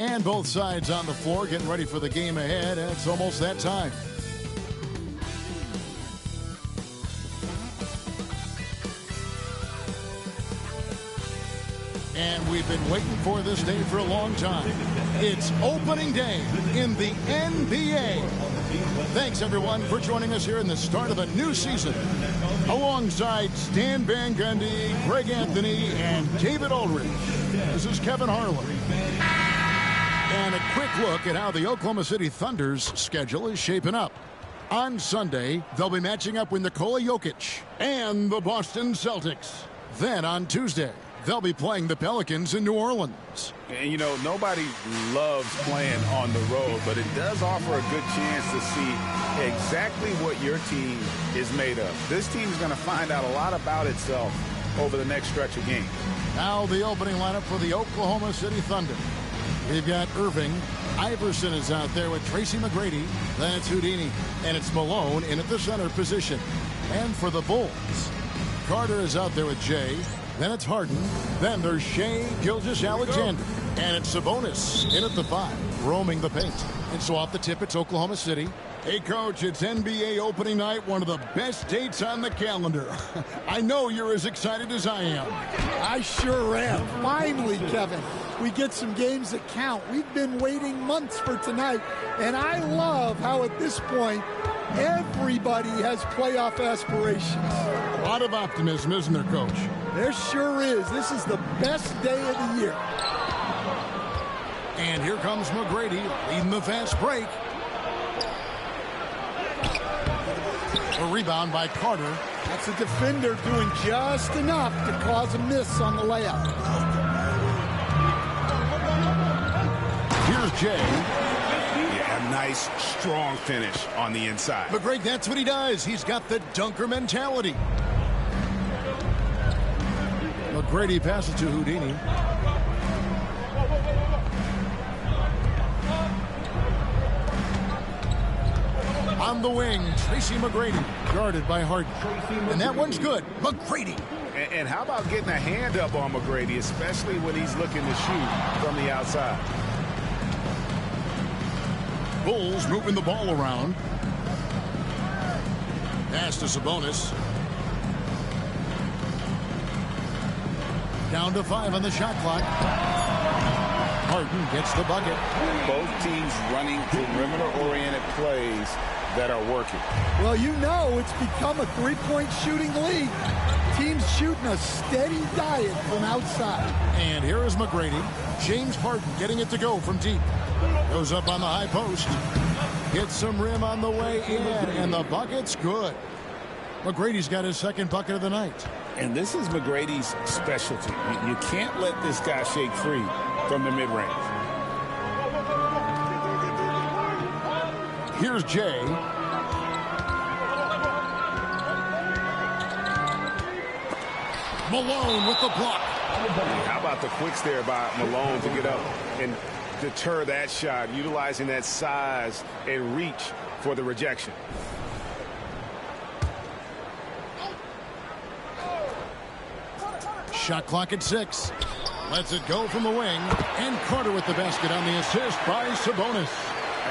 And both sides on the floor getting ready for the game ahead, and it's almost that time. And we've been waiting for this day for a long time. It's opening day in the NBA. Thanks, everyone, for joining us here in the start of a new season. Alongside Stan Van Gundy, Greg Anthony, and David Aldridge, this is Kevin Harlan. And a quick look at how the Oklahoma City Thunder's schedule is shaping up. On Sunday, they'll be matching up with Nikola Jokic and the Boston Celtics. Then on Tuesday, they'll be playing the Pelicans in New Orleans. And, you know, nobody loves playing on the road, but it does offer a good chance to see exactly what your team is made of. This team is going to find out a lot about itself over the next stretch of games. Now the opening lineup for the Oklahoma City Thunder. We've got Irving. Iverson is out there with Tracy McGrady. Then it's Houdini. And it's Malone in at the center position. And for the Bulls, Carter is out there with Jay. Then it's Harden. Then there's Shai Gilgeous-Alexander. And it's Sabonis in at the 5, roaming the paint. And so off the tip, it's Oklahoma City. Hey, Coach, it's NBA opening night, one of the best dates on the calendar. I know you're as excited as I am. I sure am. Finally, Kevin, we get some games that count. We've been waiting months for tonight, and I love how at this point, everybody has playoff aspirations. A lot of optimism, isn't there, Coach? There sure is. This is the best day of the year. And here comes McGrady leading the fast break. A rebound by Carter. That's a defender doing just enough to cause a miss on the layup. Here's Jay. Yeah, a nice, strong finish on the inside. But Greg, that's what he does. He's got the dunker mentality. McGrady passes to Houdini. On the wing, Tracy McGrady, guarded by Harden. And that one's good. McGrady. And how about getting a hand up on McGrady, especially when he's looking to shoot from the outside? Bulls moving the ball around. Pass to Sabonis. Down to 5 on the shot clock. Harden gets the bucket. Both teams running perimeter-oriented plays that are working. Well, you know it's become a three-point shooting league. Teams shooting a steady diet from outside. And here is McGrady. James Harden getting it to go from deep. Goes up on the high post. Gets some rim on the way in, and the bucket's good. McGrady's got his second bucket of the night. And this is McGrady's specialty. You can't let this guy shake free from the mid-range. Here's Jay. Malone with the block. How about the quicks there by Malone to get up and deter that shot, utilizing that size and reach for the rejection. Shot clock at 6. Lets it go from the wing. And Carter with the basket on the assist by Sabonis.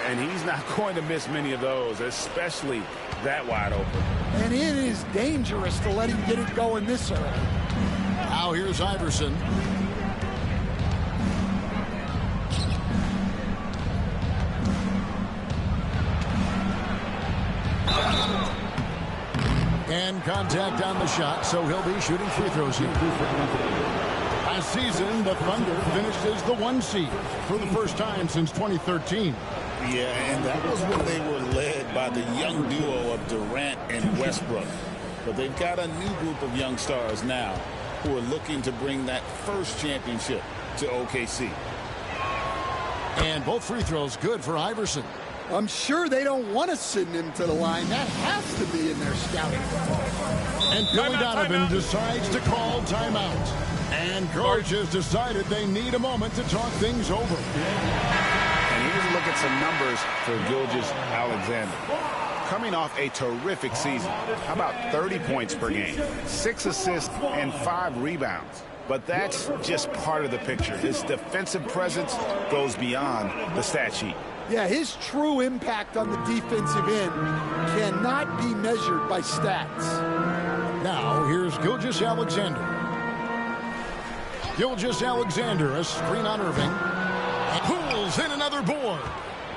And he's not going to miss many of those, especially that wide open. And it is dangerous to let him get it going this early. Now here's Iverson. And contact on the shot, so he'll be shooting free throws here. Last season, the Thunder finished as the 1 seed for the first time since 2013. Yeah, and that was when they were led by the young duo of Durant and Westbrook. But they've got a new group of young stars now who are looking to bring that first championship to OKC. And both free throws good for Iverson. I'm sure they don't want to send him to the line. That has to be in their scouting report. And Billy Donovan decides to call timeout. And coach has decided they need a moment to talk things over. And here's a look at some numbers for Gilgeous-Alexander. Coming off a terrific season. How about 30 points per game, 6 assists, and 5 rebounds. but that's just part of the picture. His defensive presence goes beyond the stat sheet. Yeah, his true impact on the defensive end cannot be measured by stats. Now, here's Gilgeous-Alexander. Gilgeous-Alexander, a screen on Irving. Pulls in another board.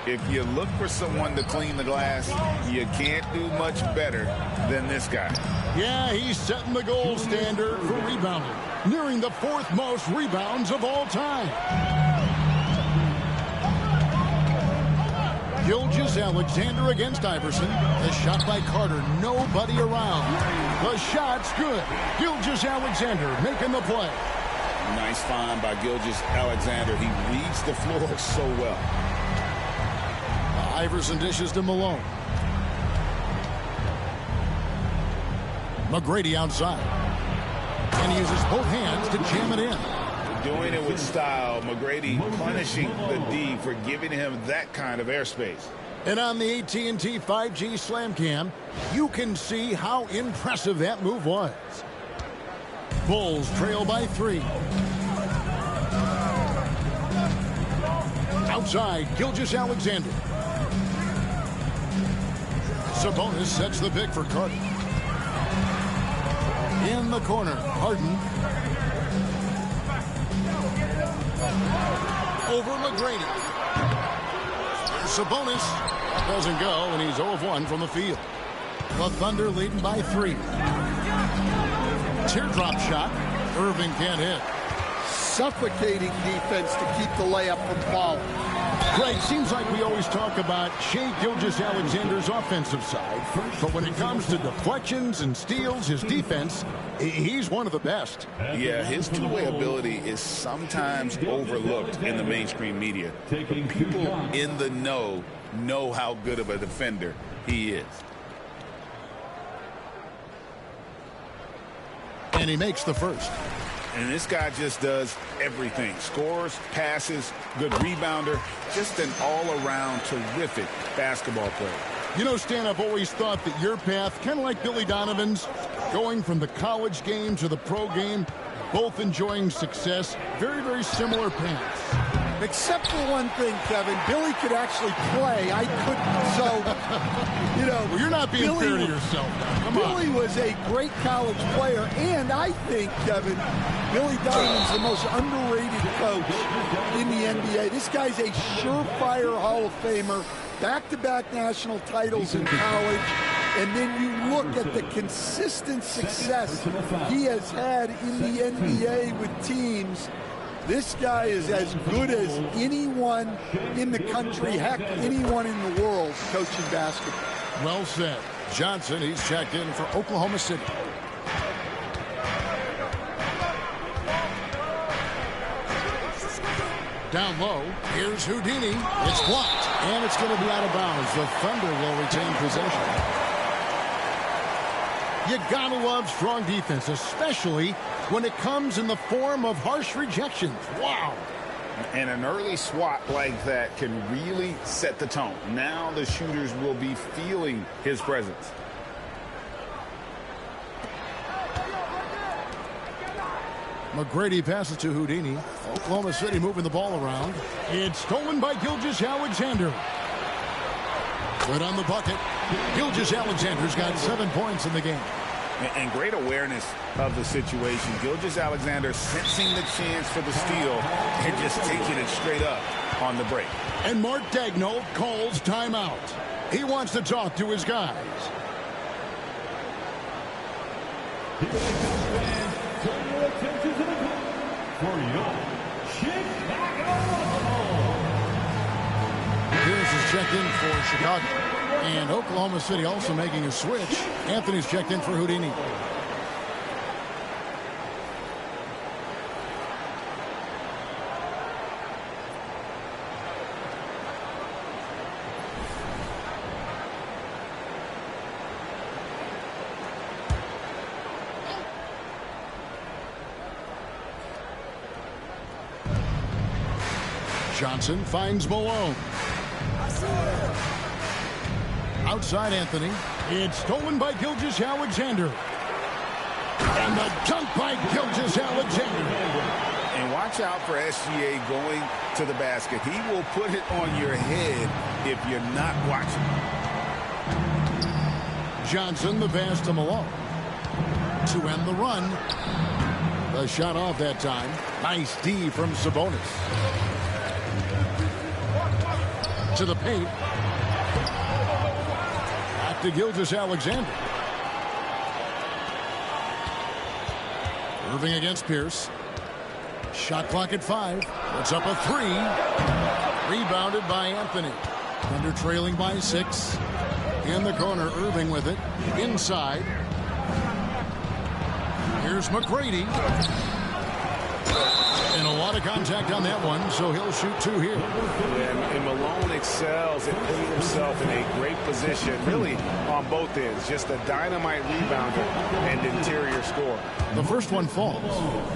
If you look for someone to clean the glass, you can't do much better than this guy. Yeah, he's setting the gold standard for rebounding, nearing the 4th most rebounds of all time. Gilgeous-Alexander against Iverson. The shot by Carter, nobody around. The shot's good. Gilgeous-Alexander making the play. Nice find by Gilgeous-Alexander. He reads the floor so well. Iverson dishes to Malone. McGrady outside. And he uses both hands to jam it in. Doing it with style. McGrady punishing the D for giving him that kind of airspace. And on the AT&T 5G Slam Cam, you can see how impressive that move was. Bulls trail by 3. Outside, Gilgeous-Alexander. Sabonis sets the pick for Carter. In the corner, Harden. Over McGrady. Sabonis doesn't go, and he's 0 of 1 from the field. The Thunder leading by 3. Teardrop shot. Irving can't hit. Suffocating defense to keep the layup from falling. Greg, seems like we always talk about Shai Gilgeous-Alexander's offensive side, but when it comes to deflections and steals, his defense, he's one of the best. Yeah, his two-way ability is sometimes overlooked in the mainstream media. People in the know how good of a defender he is. And he makes the first. And this guy just does everything. Scores, passes, good rebounder. Just an all-around terrific basketball player. You know, Stan, I've always thought that your path, kind of like Billy Donovan's, going from the college game to the pro game, both enjoying success, very, very similar paths. Except for one thing, Kevin. Billy could actually play. I couldn't. So, you know. Well, you're not being fair to yourself now. Come on. Billy was a great college player. And I think, Kevin, Billy Donovan's the most underrated coach in the NBA. This guy's a surefire Hall of Famer. Back-to-back national titles in college. And then you look at the consistent success he has had in the NBA with teams. This guy is as good as anyone in the country, heck, anyone in the world coaching basketball. Well said. Johnson, he's checked in for Oklahoma City. Down low, here's Houdini. It's blocked, and it's going to be out of bounds. The Thunder will retain possession. You gotta love strong defense, especially when it comes in the form of harsh rejections. Wow. And an early swat like that can really set the tone. Now the shooters will be feeling his presence. McGrady passes to Houdini. Oklahoma City moving the ball around. It's stolen by Gilgeous-Alexander. Good on the bucket. Gilgeous-Alexander's got 7 points in the game. And great awareness of the situation. Gilgeous-Alexander sensing the chance for the steal and just taking it straight up on the break. And Mark Daigneault calls timeout. He wants to talk to his guys. Pierce is checked in for Chicago. And Oklahoma City also making a switch. Anthony's checked in for Houdini. Johnson finds Malone. Outside Anthony. It's stolen by Gilgeous-Alexander. And the dunk by Gilgeous-Alexander. And watch out for SGA going to the basket. He will put it on your head if you're not watching. Johnson, the pass to Malone. To end the run. The shot off that time. Nice D from Sabonis. To the paint. Back to Gilgeous-Alexander. Irving against Pierce. Shot clock at 5. Puts up a 3. Rebounded by Anthony. Thunder trailing by 6. In the corner, Irving with it. Inside. Here's McGrady. And a lot of contact on that one, so he'll shoot 2 here. And Malone excels at putting himself in a great position, really on both ends. Just a dynamite rebounder and interior scorer. The first one falls.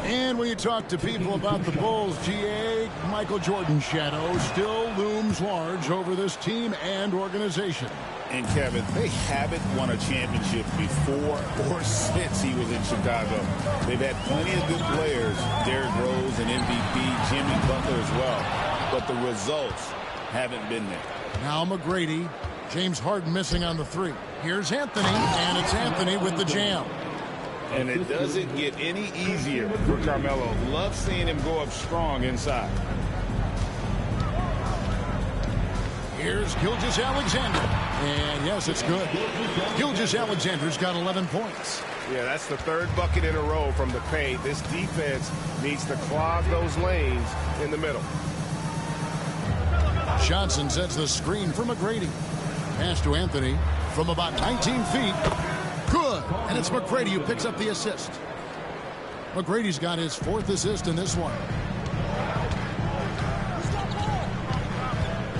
And when you talk to people about the Bulls, GA, Michael Jordan's shadow still looms large over this team and organization. And Kevin, they haven't won a championship before or since he was in Chicago. They've had plenty of good players, Derrick Rose and MVP, Jimmy Butler as well. But the results haven't been there. Now McGrady, James Harden missing on the 3. Here's Anthony, and it's Anthony with the jam. And it doesn't get any easier for Carmelo. Love seeing him go up strong inside. Here's Gilgeous-Alexander. And yes, it's good. Gilgeous-Alexander's got 11 points. Yeah, that's the 3rd bucket in a row from the paint. This defense needs to clog those lanes in the middle. Johnson sets the screen for McGrady. Pass to Anthony from about 19 feet. Good. And it's McGrady who picks up the assist. McGrady's got his 4th assist in this one.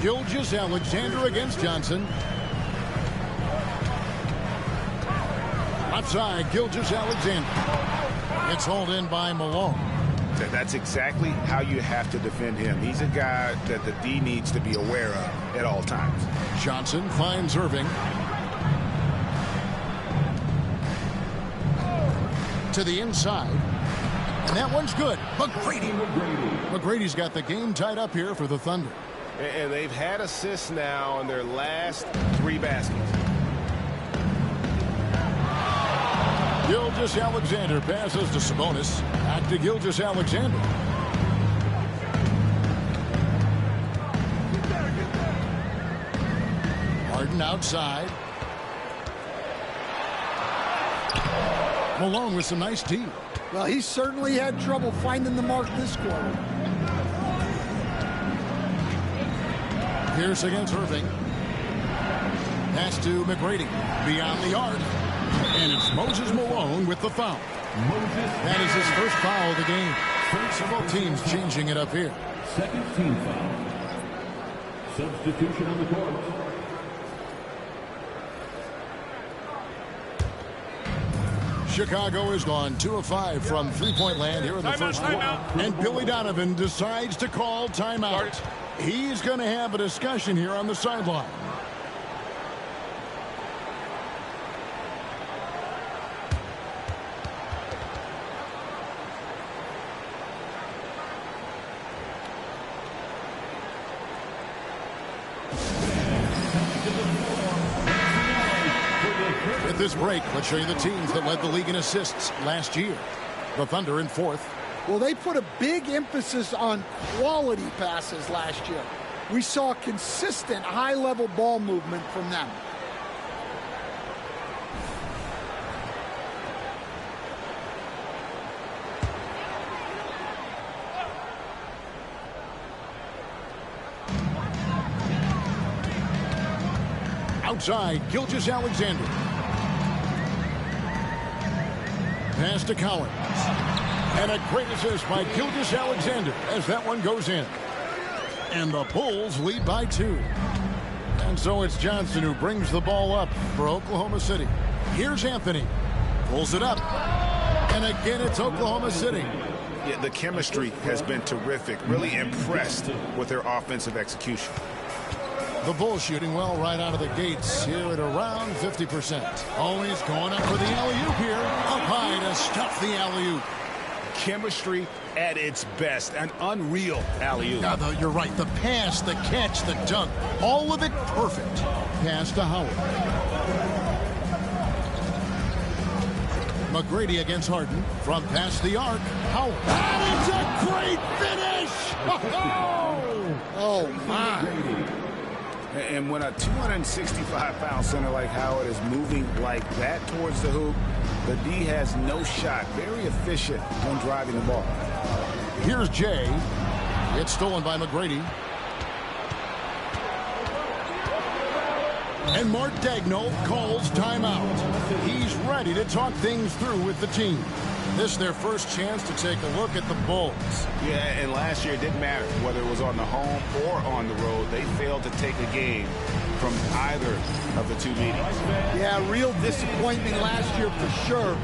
Gilgeous-Alexander against Johnson. Outside, Gilgeous-Alexander. It's hauled in by Malone. That's exactly how you have to defend him. He's a guy that the D needs to be aware of at all times. Johnson finds Irving. To the inside. And that one's good. McGrady's got the game tied up here for the Thunder. And they've had assists now on their last 3 baskets. Gilgeous-Alexander passes to Sabonis. Back to Gilgeous-Alexander. Harden outside. Malone with some nice D. Well, he certainly had trouble finding the mark this quarter. Pierce against Irving. Pass to McGrady. Beyond the arc. And it's Moses Malone with the foul. That is his first foul of the game. Both teams changing it up here. Second team foul. Substitution on the court. Chicago has gone 2 of 5 from three-point land here in the first quarter. And Billy Donovan decides to call timeout. He's going to have a discussion here on the sideline. At this break, let's show you the teams that led the league in assists last year. The Thunder in 4th. Well, they put a big emphasis on quality passes last year. We saw consistent high-level ball movement from them. Outside, Gilgeous-Alexander. Pass to Collins. And a great assist by Gilgeous-Alexander as that one goes in. And the Bulls lead by 2. And so it's Johnson who brings the ball up for Oklahoma City. Here's Anthony. Pulls it up. And again, it's Oklahoma City. Yeah, the chemistry has been terrific. Really impressed with their offensive execution. The Bulls shooting well right out of the gates here at around 50%. Always going up for the alley-oop here. Up high to stuff the alley-oop. Chemistry at its best. An unreal alley-oop. Now, though, you're right. The pass, the catch, the dunk, all of it perfect. Pass to Howard. McGrady against Harden. From past the arc. Howard. That is a great finish! Oh, my. And when a 265-pound center like Howard is moving like that towards the hoop, the D has no shot. Very efficient when driving the ball. Here's Jay. It's stolen by McGrady. And Mark Daigneault calls timeout. He's ready to talk things through with the team. This is their first chance to take a look at the Bulls. Yeah, and last year it didn't matter whether it was on the home or on the road. They failed to take a game from either of the two meetings. Yeah, real disappointment last year for sure.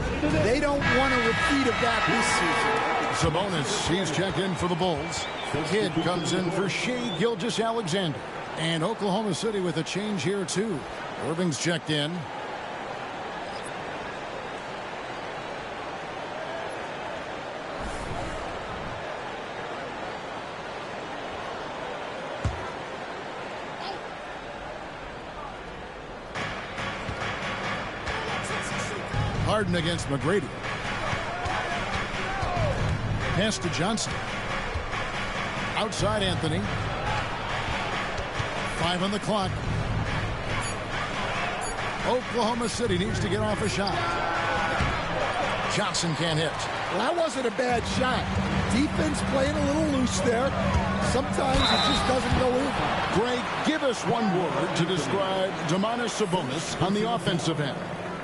They don't want a repeat of that this season. Sabonis, he's checked in for the Bulls. Kidd comes in for Shea Gilgeous-Alexander. And Oklahoma City with a change here, too. Irving's checked in. Harden against McGrady. Pass to Johnson. Outside Anthony. 5 on the clock. Oklahoma City needs to get off a shot. Johnson can't hit. Well, that wasn't a bad shot. Defense playing a little loose there. Sometimes it just doesn't go in. Greg, give us one word to describe Domantas Sabonis on the offensive end.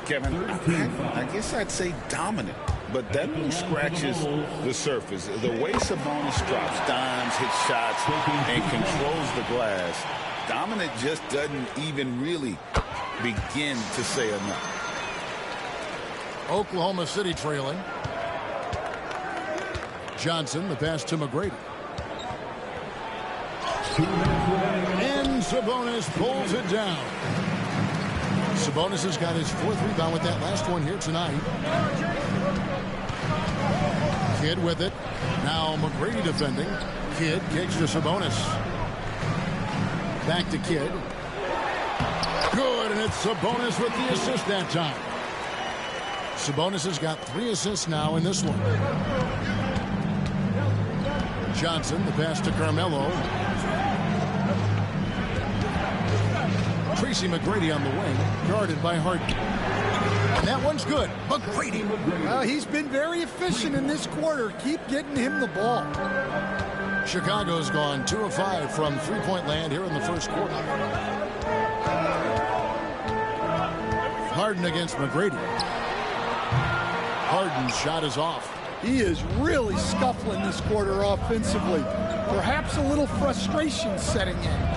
Kevin, I guess I'd say dominant, but that one scratches the surface. The way Sabonis drops dimes, hits shots, and controls the glass, dominant just doesn't even really begin to say enough. Oklahoma City trailing. Johnson, the pass to McGrady. And Sabonis pulls it down. Sabonis has got his 4th rebound with that last one here tonight. Kidd with it. Now McGrady defending. Kidd kicks to Sabonis. Back to Kidd. Good, and it's Sabonis with the assist that time. Sabonis has got 3 assists now in this one. Johnson, the pass to Carmelo. Tracy McGrady on the wing, guarded by Harden. And that one's good. McGrady. Well, he's been very efficient in this quarter. Keep getting him the ball. Chicago's gone 2 of 5 from three-point land here in the first quarter. Harden against McGrady. Harden's shot is off. He is really scuffling this quarter offensively. Perhaps a little frustration setting in.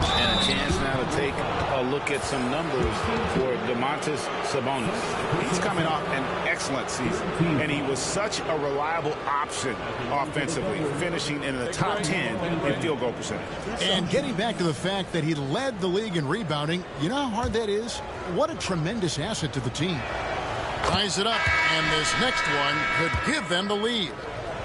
And a chance now to take a look at some numbers for Domantas Sabonis. He's coming off an excellent season, and he was such a reliable option offensively, finishing in the top 10 in field goal percentage. And getting back to the fact that he led the league in rebounding, you know how hard that is? What a tremendous asset to the team. Ties it up, and this next one could give them the lead.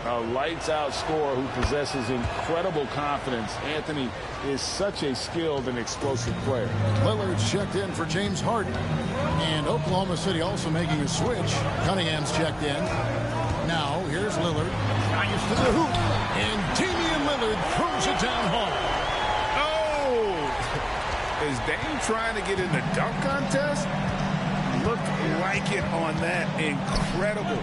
A lights-out scorer who possesses incredible confidence. Anthony is such a skilled and explosive player. Lillard's checked in for James Harden. And Oklahoma City also making a switch. Cunningham's checked in. Now, here's Lillard. Drives to the hoop. And Damian Lillard throws it down hard. Oh! Is Dame trying to get in the dunk contest? Looked like it on that incredible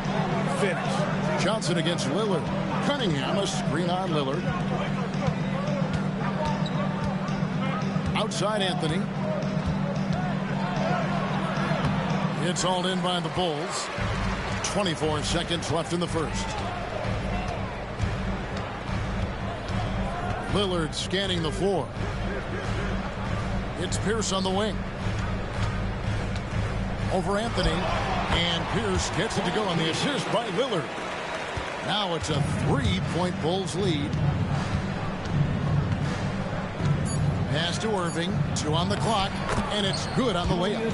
finish. Johnson against Lillard. Cunningham, a screen on Lillard. Outside Anthony. It's all in by the Bulls. 24 seconds left in the first. Lillard scanning the floor. It's Pierce on the wing. Over Anthony, and Pierce gets it to go on the assist by Lillard. Now it's a 3-point Bulls lead. Pass to Irving. 2 on the clock, and it's good on the layup.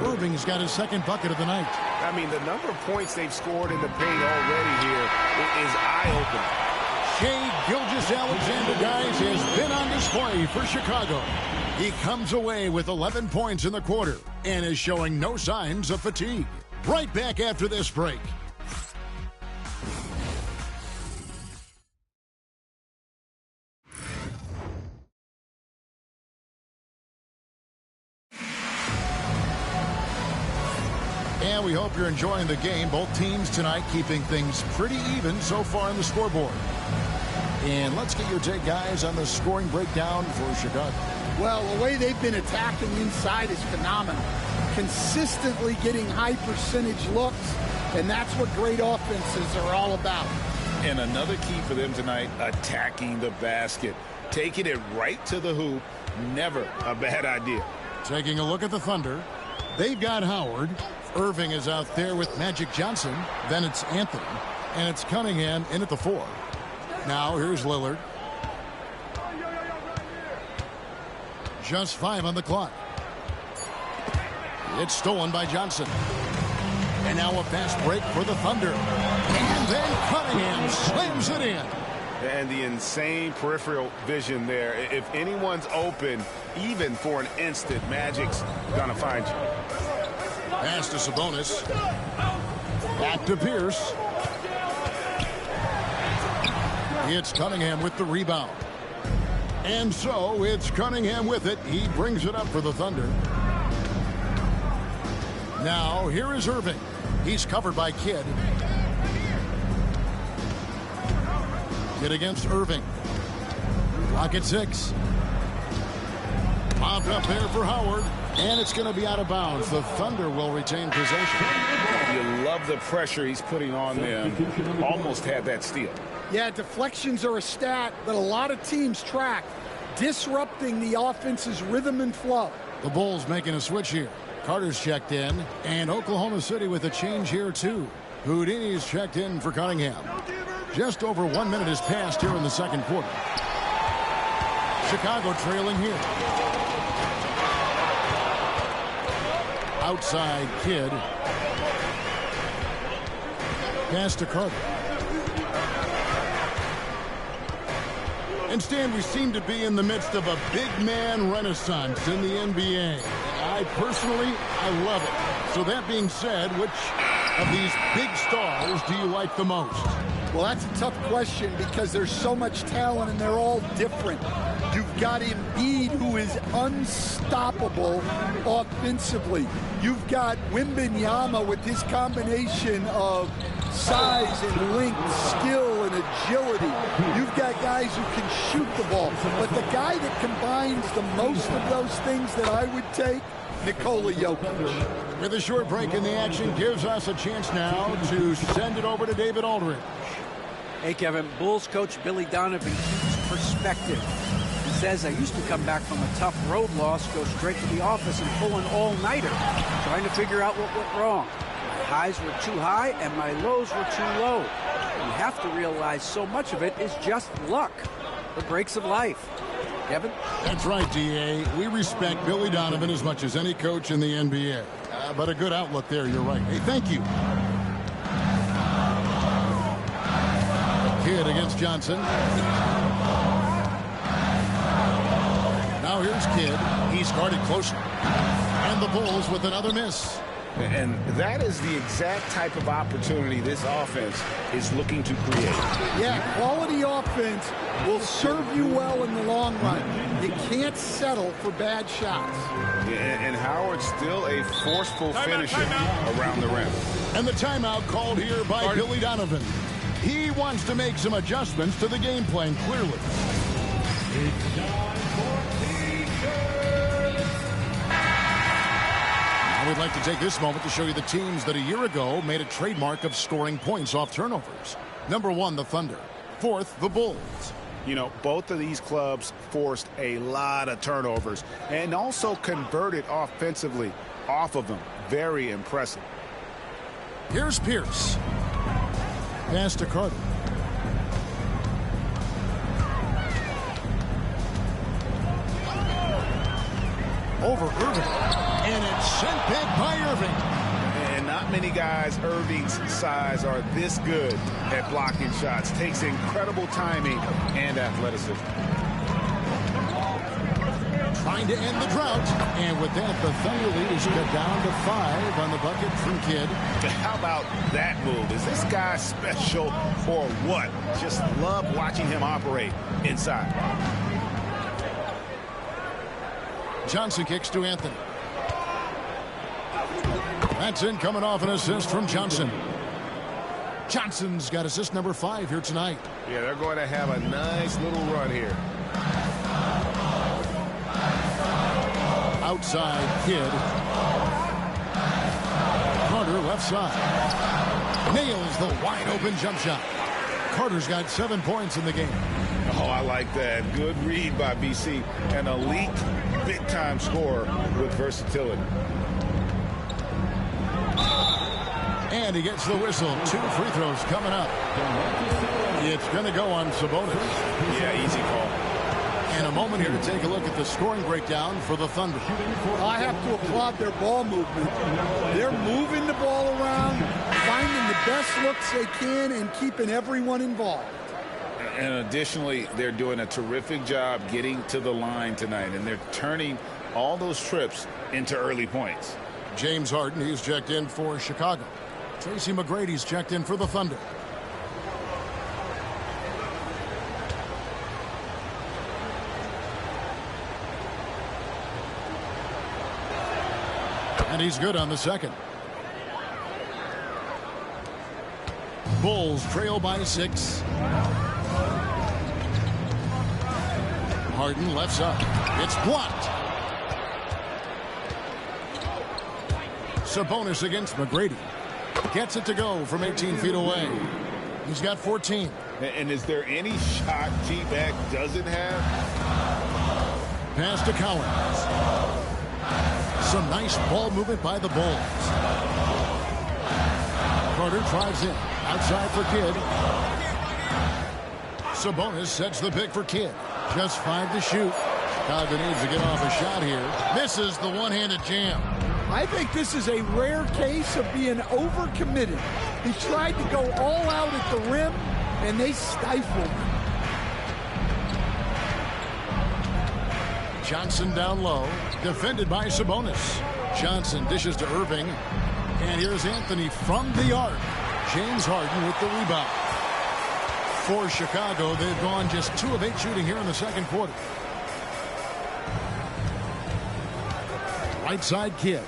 Irving's got his second bucket of the night. I mean, the number of points they've scored in the paint already here is eye-opening. Shai Gilgeous-Alexander, guys, has been on display for Chicago. He comes away with 11 points in the quarter and is showing no signs of fatigue. Right back after this break. And we hope you're enjoying the game. Both teams tonight keeping things pretty even so far on the scoreboard. And let's get your take, guys, on the scoring breakdown for Chicago. Well, the way they've been attacking inside is phenomenal. Consistently getting high percentage looks, and that's what great offenses are all about. And another key for them tonight, attacking the basket. Taking it right to the hoop, never a bad idea. Taking a look at the Thunder. They've got Howard. Irving is out there with Magic Johnson. Then it's Anthony. And it's Cunningham in at the 4. Now here's Lillard. Just 5 on the clock. It's stolen by Johnson. And now a fast break for the Thunder. And then Cunningham slams it in. And the insane peripheral vision there. If anyone's open, even for an instant, Magic's gonna find you. Pass to Sabonis. Back to Pierce. It's Cunningham with the rebound. And so it's Cunningham with it. He brings it up for the Thunder. Now here is Irving. He's covered by Kidd. Kidd against Irving. Clock at 6. Popped up there for Howard. And it's going to be out of bounds. The Thunder will retain possession. You love the pressure he's putting on them. Almost had that steal. Yeah, deflections are a stat that a lot of teams track, disrupting the offense's rhythm and flow. The Bulls making a switch here. Carter's checked in, and Oklahoma City with a change here too. Houdini's checked in for Cunningham. Just over 1 minute has passed here in the second quarter. Chicago trailing here. Outside Kidd. Pass to Carter. And Stan, we seem to be in the midst of a big man renaissance in the NBA. I love it. So that being said, which of these big stars do you like the most? Well, that's a tough question because there's so much talent and they're all different. You've got Embiid, who is unstoppable offensively. You've got Wembanyama with his combination of size and length, skill and agility. You've got guys who can shoot the ball. But the guy that combines the most of those things that I would take, Nikola Jokic. With a short break in the action, gives us a chance now to send it over to David Aldridge. Hey, Kevin, Bulls coach Billy Donovan keeps perspective. He says, I used to come back from a tough road loss, go straight to the office and pull an all-nighter, trying to figure out what went wrong. My highs were too high and my lows were too low. You have to realize so much of it is just luck, the breaks of life. Kevin? That's right, D.A. We respect Billy Donovan as much as any coach in the NBA. But a good outlook there, you're right. Hey, thank you. Kidd against Johnson. Now here's Kidd. He's guarded closely. And the Bulls with another miss. And that is the exact type of opportunity this offense is looking to create. Yeah, quality offense will serve you well in the long run. You can't settle for bad shots. And Howard's still a forceful finisher around the rim. And the timeout called here by Billy Donovan. He wants to make some adjustments to the game plan, clearly. I would like to take this moment to show you the teams that a year ago made a trademark of scoring points off turnovers. Number 1, the Thunder. 4th, the Bulls. You know, both of these clubs forced a lot of turnovers and also converted offensively off of them. Very impressive. Here's Pierce. Pass to Carter. over Irving. And it's sent back by Irving. And not many guys Irving's size are this good at blocking shots. Takes incredible timing and athleticism. Trying to end the drought. And with that, the Thunder lead is cut down to 5 on the bucket from Kidd. How about that move? Is this guy special or what? Just love watching him operate inside. Johnson kicks to Anthony. That's in, coming off an assist from Johnson. Johnson's got assist number 5 here tonight. Yeah, they're going to have a nice little run here. Outside Kidd. Carter left side. Nails the wide open jump shot. Carter's got 7 points in the game. Oh, I like that. Good read by BC. An elite big-time scorer with versatility. And he gets the whistle. 2 free throws coming up. It's going to go on Sabonis. Yeah, easy call. And a moment here to take a look at the scoring breakdown for the Thunder. I have to applaud their ball movement. They're moving the ball around, finding the best looks they can, and keeping everyone involved. And additionally, they're doing a terrific job getting to the line tonight, and they're turning all those trips into early points. James Harden, he's checked in for Chicago. Tracy McGrady's checked in for the Thunder. And he's good on the second. Bulls trail by 6. Harden left side. It's blocked. Sabonis against McGrady. Gets it to go from 18 feet away. He's got 14. And is there any shot T-Mac doesn't have? Pass to Collins. Some nice ball movement by the Bulls. Carter drives in. Outside for Kidd. Sabonis sets the pick for Kidd. Just 5 to shoot. Chicago needs to get off a shot here. Misses the one-handed jam. I think this is a rare case of being overcommitted. He tried to go all out at the rim, and they stifled him. Johnson down low, defended by Sabonis. Johnson dishes to Irving, and here's Anthony from the arc. James Harden with the rebound. For Chicago, they've gone just 2 of 8 shooting here in the second quarter. Right side Kidd.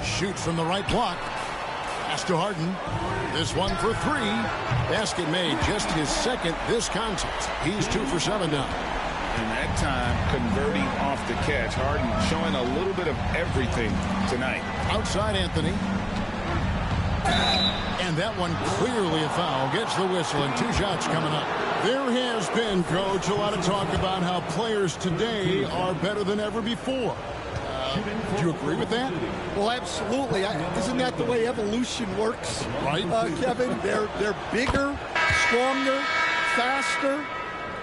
Shoots from the right block. Pass to Harden. This one for 3. Basket made, just his second this contest. He's 2 for 7 now. And that time, converting off the catch. Harden showing a little bit of everything tonight. Outside Anthony. And that one clearly a foul. Gets the whistle, and 2 shots coming up. There has been, Coach, a lot of talk about how players today are better than ever before. Do you agree with that? Well, absolutely. Isn't that the way evolution works? Right. Kevin, they're bigger, stronger, faster.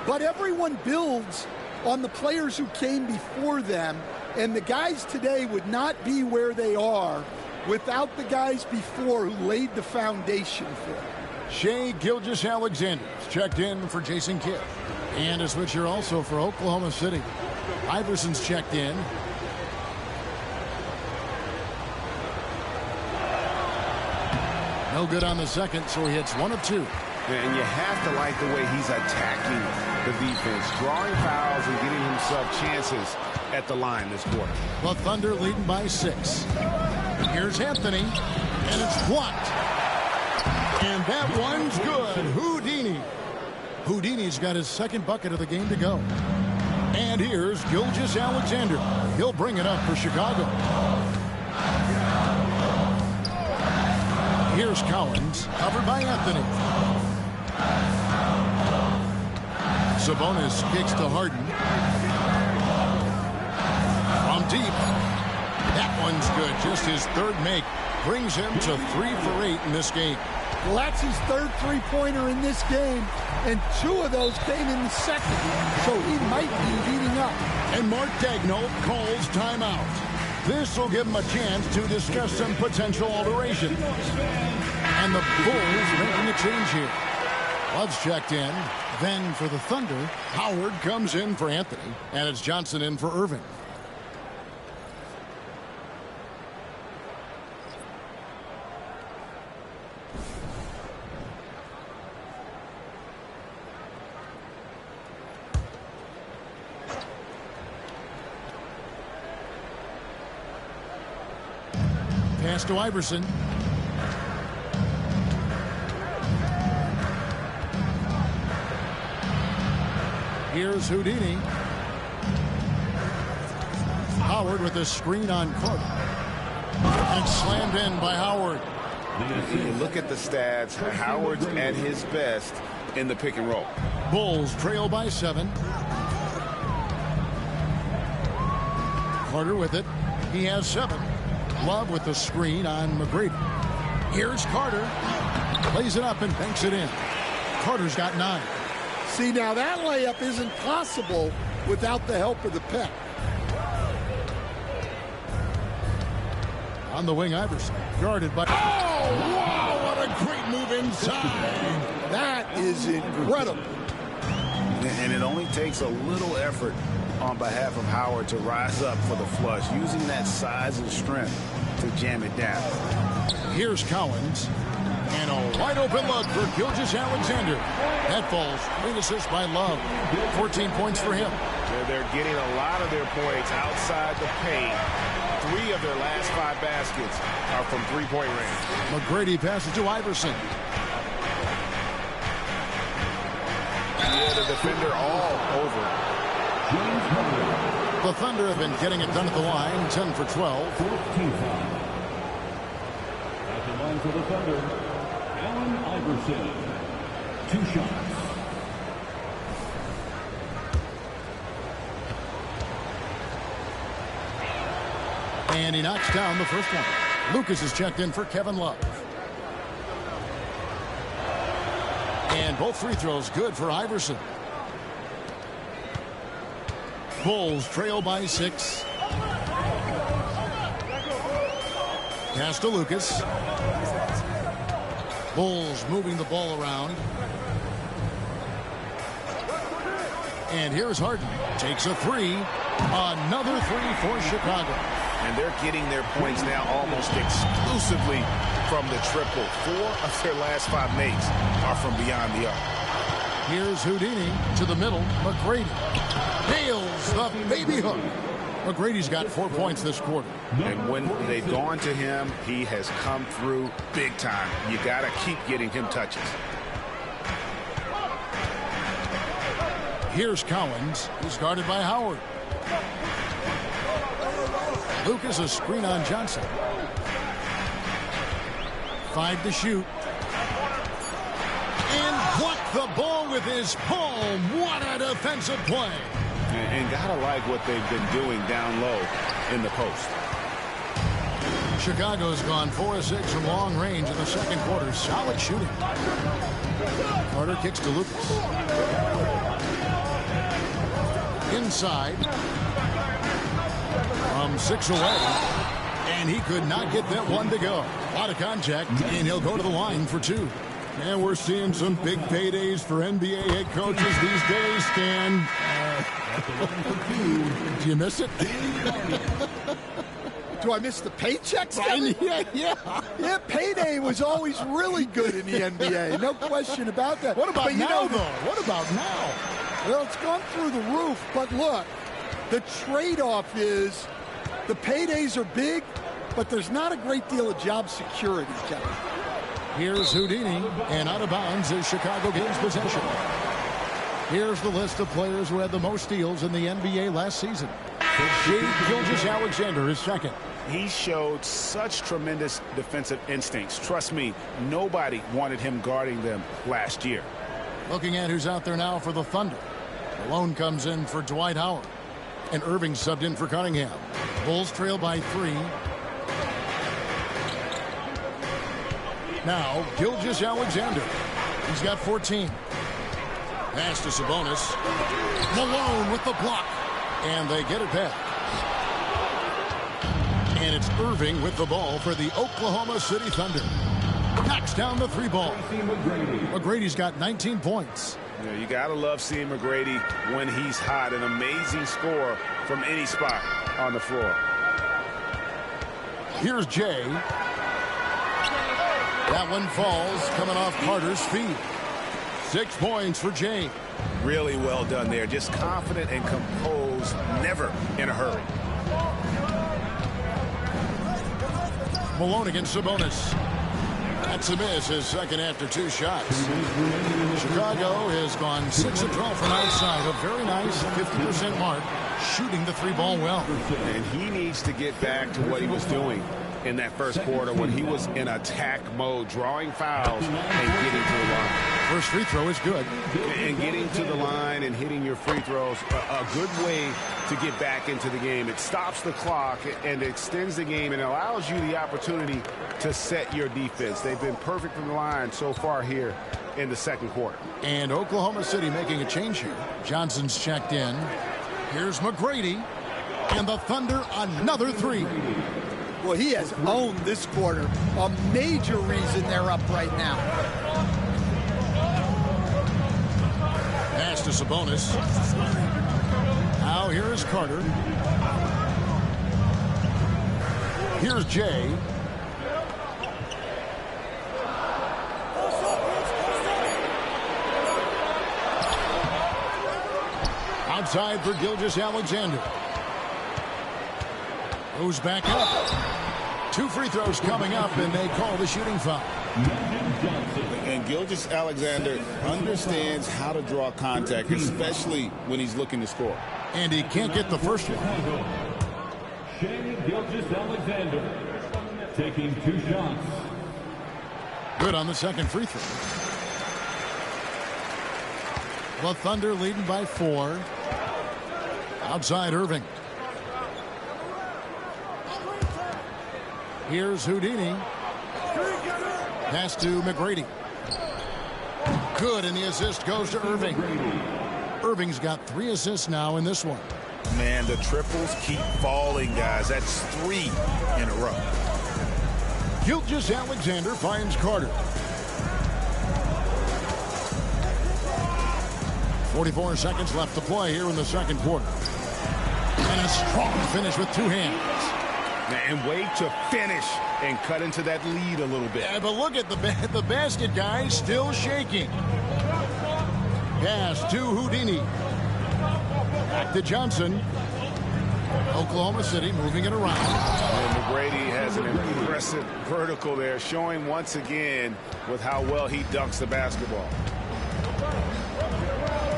But everyone builds on the players who came before them, and the guys today would not be where they are without the guys before who laid the foundation for them. Shai Gilgeous-Alexander checked in for Jason Kidd. And a switcher also for Oklahoma City. Iverson's checked in. No good on the second, so he hits 1 of 2. And you have to like the way he's attacking the defense, drawing fouls and getting himself chances at the line this quarter. The Thunder leading by 6. Here's Anthony, and it's blocked. And that one's good. Houdini. Houdini's got his second bucket of the game to go. And here's Gilgeous-Alexander. He'll bring it up for Chicago. Here's Collins, covered by Anthony. Sabonis kicks to Harden. From deep. That one's good. Just his third make brings him to 3 for 8 in this game. Well, that's his third three-pointer in this game, and 2 of those came in the second, so he might be heating up. And Mark Daigneault calls timeout. This will give him a chance to discuss some potential alterations. And the Bulls making a change here. Love's checked in. Then for the Thunder, Howard comes in for Anthony, and it's Johnson in for Irving. Pass to Iverson. Here's Houdini. Howard with a screen on Carter. And slammed in by Howard. You look at the stats. Howard's at his best in the pick and roll. Bulls trail by 7. Carter with it. He has 7. Love with the screen on McGrady. Here's Carter. Plays it up and banks it in. Carter's got 9. See, now that layup isn't possible without the help of the pec. On the wing, Iverson. Guarded by... Oh, wow, what a great move inside. That is incredible. And it only takes a little effort on behalf of Howard to rise up for the flush, using that size and strength to jam it down. Here's Collins. And a wide open look for Gilgeous-Alexander. That falls. Great assist by Love. 14 points for him. They're getting a lot of their points outside the paint. 3 of their last 5 baskets are from three-point range. McGrady passes to Iverson. Yeah, the defender all over. The Thunder have been getting it done at the line. 10 for 12. At the line for the Thunder, Allen Iverson. 2 shots. And he knocks down the first one. Lucas is checked in for Kevin Love. And both free throws good for Iverson. Bulls trail by 6. Pass to Lucas. Bulls moving the ball around. And here's Harden. Takes a 3. Another 3 for Chicago. And they're getting their points now almost exclusively from the triple. 4 of their last 5 makes are from beyond the arc. Here's Houdini to the middle. McGrady nails the baby hook. McGrady's got 4 points this quarter. And when they've gone to him, he has come through big time. You got to keep getting him touches. Here's Collins. He's guarded by Howard. Lucas a screen on Johnson. 5 to shoot. And blocked the ball with his palm. What a defensive play. And gotta like what they've been doing down low in the post. Chicago's gone 4 of 6 from long range in the second quarter. Solid shooting. Carter kicks to Lucas. Inside. From 6 away. And he could not get that one to go. A lot of contact, and he'll go to the line for 2. And we're seeing some big paydays for NBA head coaches these days, Stan. Did you miss it? Do I miss the paychecks? Yeah. Payday was always really good in the NBA. No question about that. What about now, though? What about now? Well, it's gone through the roof. But look, the trade-off is the paydays are big, but there's not a great deal of job security, Kevin. Here's Houdini, and out of bounds as Chicago gains possession. Here's the list of players who had the most steals in the NBA last season. Gilgeous-Alexander is second. He showed such tremendous defensive instincts. Trust me, nobody wanted him guarding them last year. Looking at who's out there now for the Thunder. Malone comes in for Dwight Howard. And Irving subbed in for Cunningham. Bulls trail by 3. Now, Gilgeous-Alexander. He's got 14. Pass to Sabonis. Malone with the block. And they get it back. And it's Irving with the ball for the Oklahoma City Thunder. Knocks down the three ball. McGrady's got 19 points. Yeah, you got to love seeing McGrady when he's hot. An amazing scorer from any spot on the floor. Here's Jay. That one falls, coming off Carter's feet. 6 points for Jay. Really well done there. Just confident and composed, never in a hurry. Malone against Sabonis. That's a miss, his second after 2 shots. Chicago has gone 6 of 12 from outside. A very nice 50% mark, shooting the 3-ball well. And he needs to get back to what he was doing in that first quarter when he was in attack mode, drawing fouls and getting to the line. First free throw is good. And getting to the line and hitting your free throws, a good way to get back into the game. It stops the clock and extends the game and allows you the opportunity to set your defense. They've been perfect from the line so far here in the second quarter. And Oklahoma City making a change here. Johnson's checked in. Here's McGrady. And the Thunder another 3. Well, he has owned this quarter. A major reason they're up right now. Pass to Sabonis. Now here is Carter. Here's Jay. Outside for Gilgeous-Alexander. Goes back up. 2 free throws coming up, and they call the shooting foul. And Gilgeous-Alexander understands how to draw contact, especially when he's looking to score. And he can't get the first one. Shea Gilgeous-Alexander taking 2 shots. Good on the second free throw. The Thunder leading by 4. Outside Irving. Here's Houdini. Pass to McGrady. Good, and the assist goes to Irving. Irving's got 3 assists now in this one. Man, the triples keep falling, guys. That's 3 in a row. Gilgeous-Alexander finds Carter. 44 seconds left to play here in the second quarter. And a strong finish with 2 hands. And wait to finish and cut into that lead a little bit. Yeah, but look at the basket, guys, still shaking. Pass to Houdini. Back to Johnson. Oklahoma City moving it around. And McGrady has an impressive vertical there, showing once again with how well he dunks the basketball.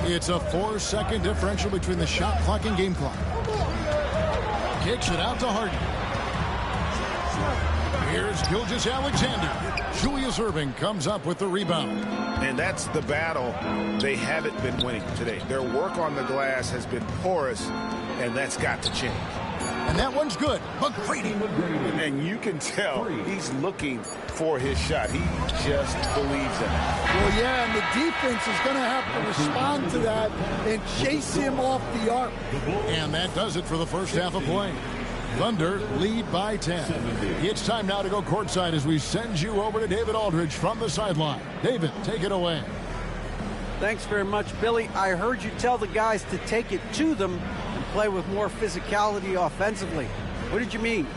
It's a 4-second differential between the shot clock and game clock. Kicks it out to Harden. Here's Gilgeous-Alexander. Julius Irving comes up with the rebound. And that's the battle they haven't been winning today. Their work on the glass has been porous, and that's got to change. And that one's good. McGrady. And you can tell he's looking for his shot. He just believes in it. Well, yeah, and the defense is going to have to respond to that and chase him off the arc. And that does it for the first half of play. Thunder lead by 10. It's time now to go courtside as we send you over to David Aldridge from the sideline. David, take it away. Thanks very much, Billy. I heard you tell the guys to take it to them and play with more physicality offensively. What did you mean?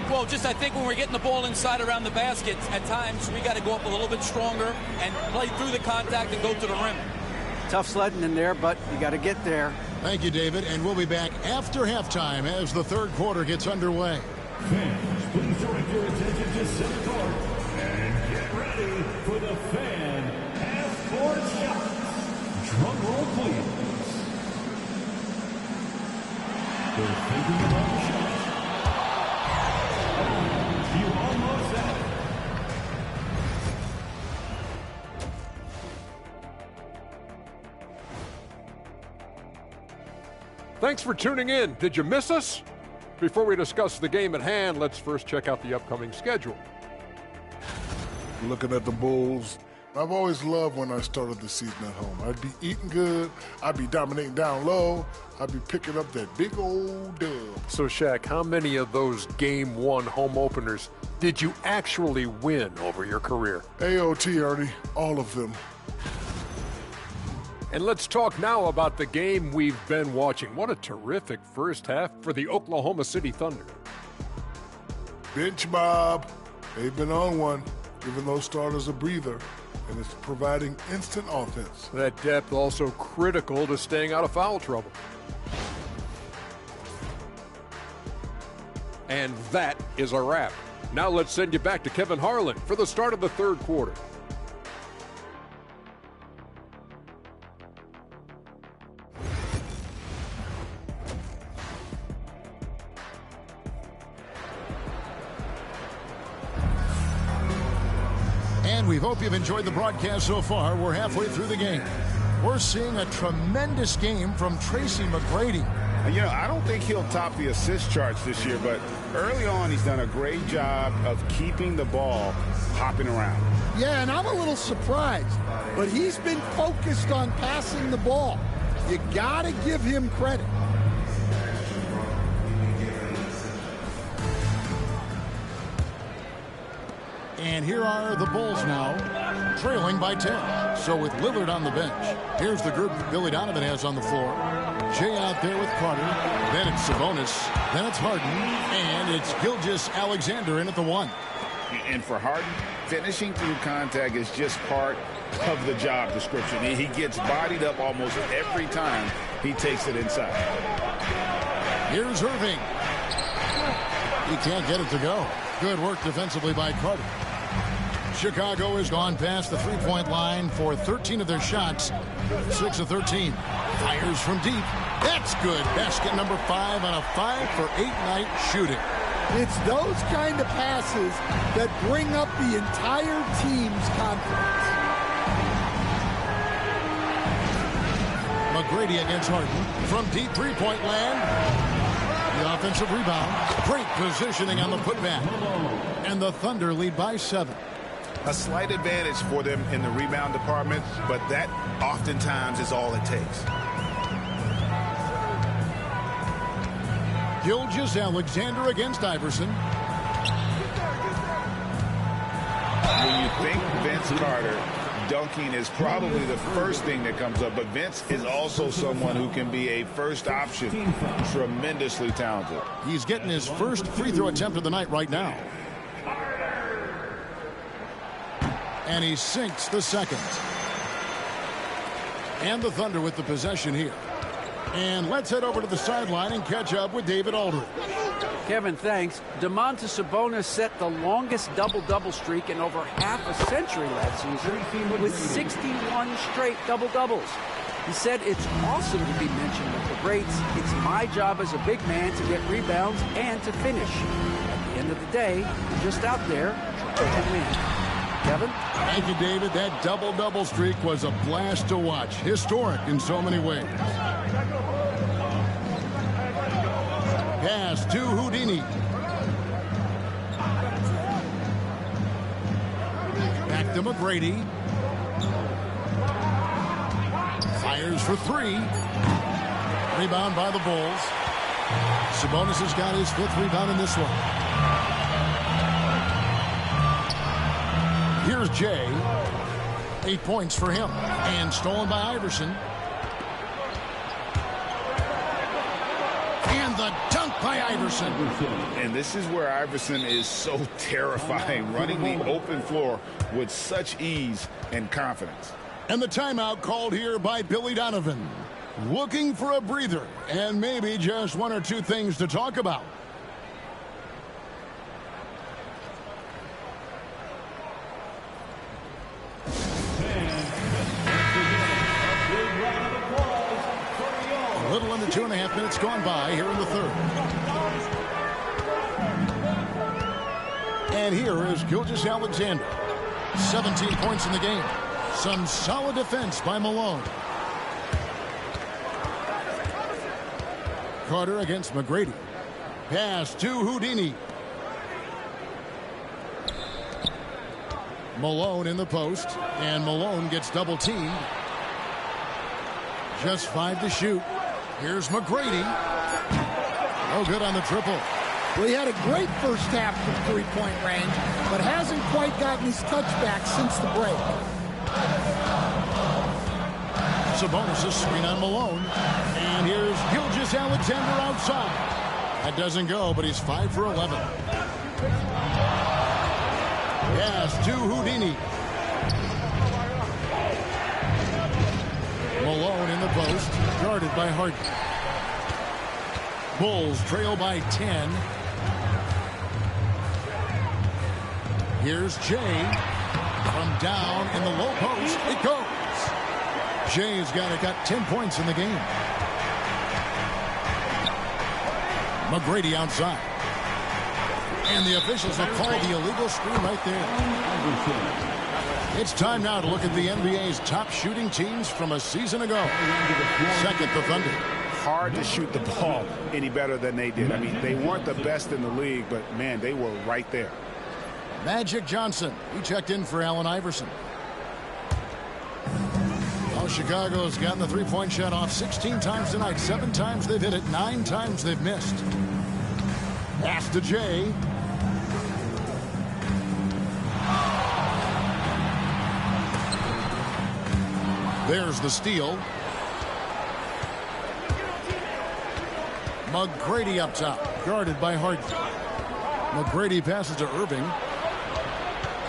Well, just I think when we're getting the ball inside around the basket, at times we got to go up a little bit stronger and play through the contact and go to the rim. Tough sledding in there, but you got to get there. Thank you, David, and we'll be back after halftime as the third quarter gets underway. Fans, please direct your attention to center court and get ready for the fan half-court shots. Drum roll, please. They're thinking about the shot. You almost had it. Thanks for tuning in. Did you miss us? Before we discuss the game at hand, let's first check out the upcoming schedule. looking at the Bulls. I've always loved when I started the season at home. I'd be eating good, I'd be dominating down low, I'd be picking up that big old dub. So, Shaq, how many of those Game 1 home openers did you actually win over your career? AOT, Ernie, all of them. And let's talk now about the game we've been watching. What a terrific first half for the Oklahoma City Thunder. Bench mob, they've been on one, giving those starters a breather, and it's providing instant offense. That depth also critical to staying out of foul trouble. And that is a wrap. Now let's send you back to Kevin Harlan for the start of the third quarter. And we hope you've enjoyed the broadcast so far. We're halfway through the game. We're seeing a tremendous game from Tracy McGrady. You know, I don't think he'll top the assist charts this year, but early on he's done a great job of keeping the ball hopping around. Yeah, and I'm a little surprised, but he's been focused on passing the ball. You got to give him credit. And here are the Bulls now, trailing by 10. So with Lillard on the bench, here's the group Billy Donovan has on the floor. Jay out there with Carter. Then it's Sabonis. Then it's Harden. And it's Gilgeous-Alexander in at the 1. And for Harden, finishing through contact is just part of the job description. He gets bodied up almost every time he takes it inside. Here's Irving. He can't get it to go. Good work defensively by Carter. Chicago has gone past the three-point line for 13 of their shots. 6 of 13. Fires from deep. That's good. Basket number 5 on a 5-for-8 night shooting. It's those kind of passes that bring up the entire team's confidence. McGrady against Harden. From deep three-point land. The offensive rebound. Great positioning on the putback. And the Thunder lead by 7. A slight advantage for them in the rebound department, but that oftentimes is all it takes. Gilgeous-Alexander against Iverson. When you think Vince Carter, dunking is probably the first thing that comes up, but Vince is also someone who can be a first option. Tremendously talented. He's getting his first free throw attempt of the night right now. And he sinks the second. And the Thunder with the possession here. And let's head over to the sideline and catch up with David Aldridge. Kevin, thanks. Domantas Sabonis set the longest double-double streak in over half a century last season with 61 straight double-doubles. He said it's awesome to be mentioned with the greats. It's my job as a big man to get rebounds and to finish. At the end of the day, I'm just out there trying to win. Kevin? Thank you, David. That double-double streak was a blast to watch. Historic in so many ways. Pass to Houdini. Back to McGrady. Fires for 3. Rebound by the Bulls. Sabonis has got his 5th rebound in this one. Here's Jay. 8 points for him. And stolen by Iverson. And the dunk by Iverson. And this is where Iverson is so terrifying, running the open floor with such ease and confidence. And the timeout called here by Billy Donovan. Looking for a breather and maybe just 1 or 2 things to talk about. A little under 2.5 minutes gone by here in the third. And here is Gilgeous-Alexander. 17 points in the game. Some solid defense by Malone. Carter against McGrady. Pass to Houdini. Malone in the post, and Malone gets double teamed. Just 5 to shoot. Here's McGrady. Oh, good on the triple. Well, he had a great first half from three-point range, but hasn't quite gotten his touchback since the break. Sabonis' screen on Malone. And here's Gilgeous-Alexander outside. That doesn't go, but he's 5 for 11. Yes, to Houdini. Malone in the post, guarded by Harden. Bulls trail by 10. Here's Jay. From down in the low post, it goes. Jay's got 10 points in the game. McGrady outside. And the officials will call the illegal screen right there. It's time now to look at the NBA's top shooting teams from a season ago. Second, the Thunder. Hard to shoot the ball any better than they did. I mean, they weren't the best in the league, but, man, they were right there. Magic Johnson. He checked in for Allen Iverson. Well, Chicago's gotten the three-point shot off 16 times tonight. 7 times they've hit it. 9 times they've missed. Pass to Jay. There's the steal. McGrady up top, guarded by Harden. McGrady passes to Irving.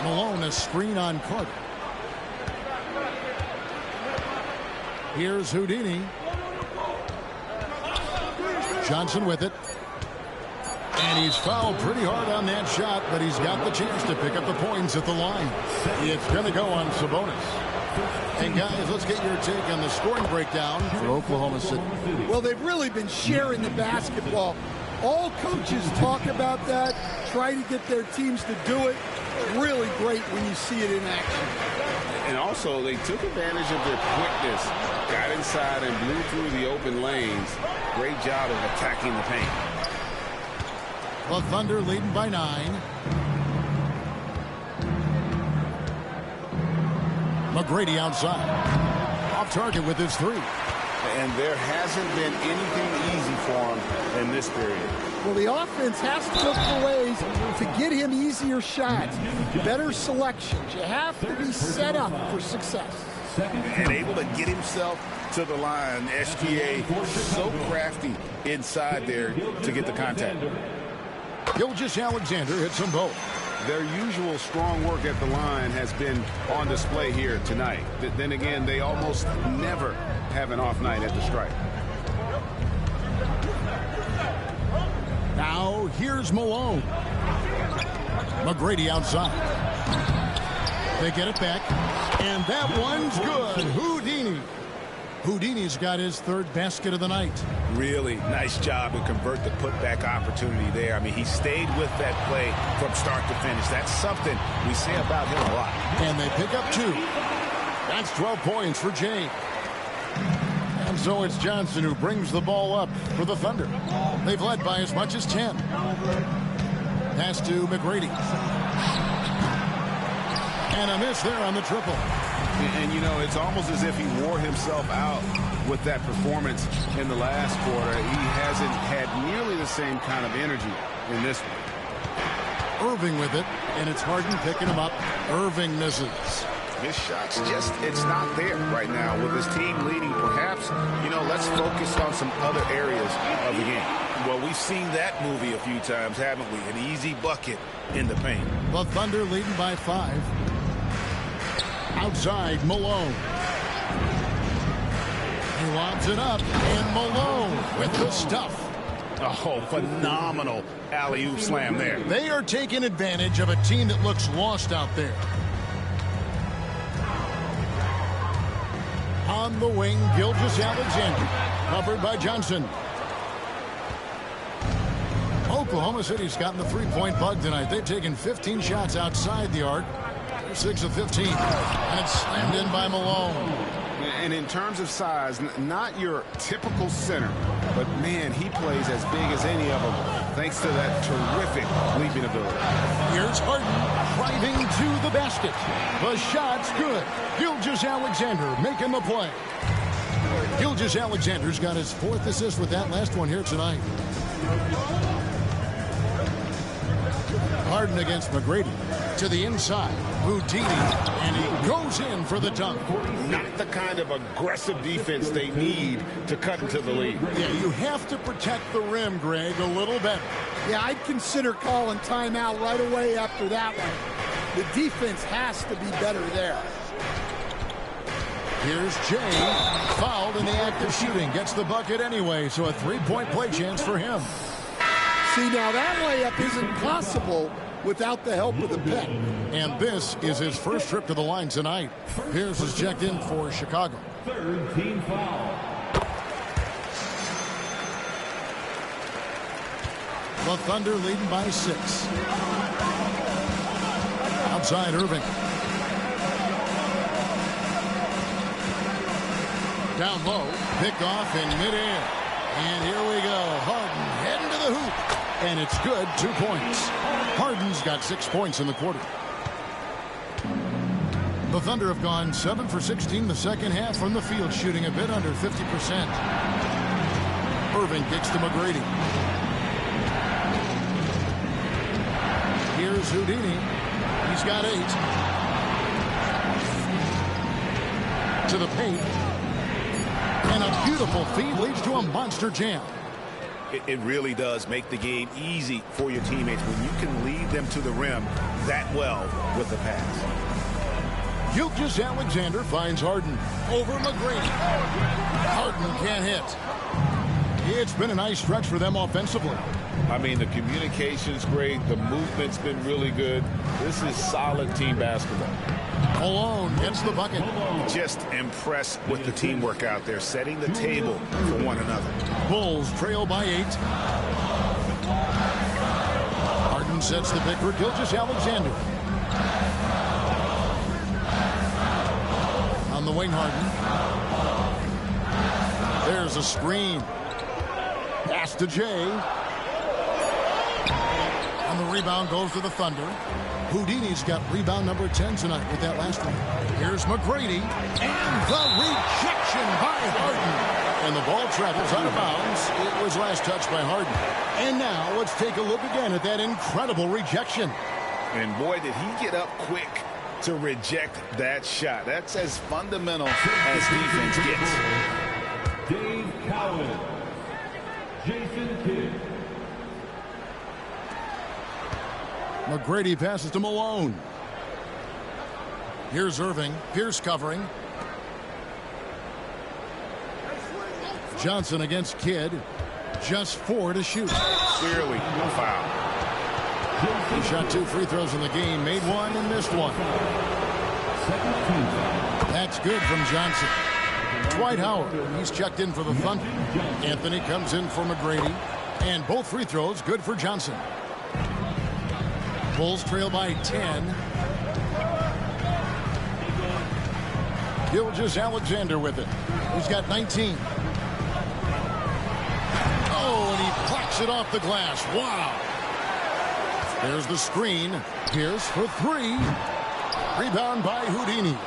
Malone, a screen on Carter. Here's Houdini. Johnson with it. And he's fouled pretty hard on that shot, but he's got the chance to pick up the points at the line. It's going to go on Sabonis. And guys, let's get your take on the scoring breakdown for Oklahoma City. Well, they've really been sharing the basketball. All coaches talk about that, try to get their teams to do it. Really great when you see it in action. And also, they took advantage of their quickness, got inside and blew through the open lanes. Great job of attacking the paint. The Thunder leading by 9. McGrady outside. Off target with his 3. And there hasn't been anything easy for him in this period. Well, the offense has to look for ways to get him easier shots, better selections. You have to be set up for success. And able to get himself to the line. SGA so crafty inside there to get the contact. Gilgeous-Alexander hits them both. Their usual strong work at the line has been on display here tonight. Then again, they almost never have an off night at the stripe. Now, here's Malone. McGrady outside. They get it back. And that one's good. Houdini. Houdini's got his 3rd basket of the night. Really nice job to convert the putback opportunity there. I mean, he stayed with that play from start to finish. That's something we say about him a lot. And they pick up 2. That's 12 points for Jay. And so it's Johnson who brings the ball up for the Thunder. They've led by as much as 10. Pass to McGrady. And a miss there on the triple. And, you know, it's almost as if he wore himself out with that performance in the last quarter. He hasn't had nearly the same kind of energy in this one. Irving with it, and it's Harden picking him up. Irving misses. His shot's just, it's not there right now with his team leading. Perhaps, you know, let's focus on some other areas of the game. Well, we've seen that movie a few times, haven't we? An easy bucket in the paint. The Thunder leading by 5. Outside, Malone. He lobs it up, and Malone with the stuff. Oh, phenomenal alley-oop slam there. They are taking advantage of a team that looks lost out there. On the wing, Gilgeous-Alexander, covered by Johnson. Oklahoma City's gotten the three-point bug tonight. They've taken 15 shots outside the arc. 6 of 15, and it's slammed in by Malone. And in terms of size, not your typical center, but man, he plays as big as any of them, thanks to that terrific leaping ability. Here's Here's Harden driving to the basket. The shot's good. Gilgeous-Alexander making the play. Gilgeous-Alexander's got his 4th assist with that last one here tonight. Harden against McGrady. To the inside. Houdini. And he goes in for the dunk. Not the kind of aggressive defense they need to cut into the lead. Yeah, you have to protect the rim, Greg, a little better. Yeah, I'd consider calling timeout right away after that one. The defense has to be better there. Here's Jay, fouled in the act of shooting. Gets the bucket anyway, so a 3-point play chance for him. See, now that layup isn't possible without the help of the pick. And this is his first trip to the line tonight. Pierce is checked in for Chicago. 3rd team foul. The Thunder leading by 6. Outside Irving. Down low, picked off in midair. And here we go. Harden heading to the hoop. And it's good, 2 points. Harden's got 6 points in the quarter. The Thunder have gone 7 for 16 the second half from the field, shooting a bit under 50%. Irving kicks to McGrady. Here's Houdini. He's got 8. To the paint. And a beautiful feed leads to a monster jam. It really does make the game easy for your teammates when you can lead them to the rim that well with the pass. Gilgeous-Alexander finds Harden over McGrady. Harden can't hit. It's been a nice stretch for them offensively. I mean, the communication's great. The movement's been really good. This is solid team basketball. Malone gets the bucket. Just impressed with the teamwork out there, setting the table for one another. Bulls trail by 8. Harden sets the pick for Gilgeous-Alexander. On the wing, Harden. There's a screen. Pass to Jay. And the rebound goes to the Thunder. Houdini's got rebound number 10 tonight with that last one. Here's McGrady. And the rejection by Harden. And the ball travels out of bounds. It was last touched by Harden. And now let's take a look again at that incredible rejection. And boy, did he get up quick to reject that shot. That's as fundamental as defense gets. Dave Coward. Jason Kidd. McGrady passes to Malone. Here's Irving. Pierce covering. Johnson against Kidd. Just 4 to shoot. Clearly a foul. He shot 2 free throws in the game. Made 1 and missed 1. That's good from Johnson. Dwight Howard. He's checked in for the Thunder. Anthony comes in for McGrady. And both free throws good for Johnson. Bulls trail by 10. Gilgeous-Alexander with it. He's got 19. Oh, and he blocks it off the glass. Wow. There's the screen. Pierce for 3. Rebound by Houdini.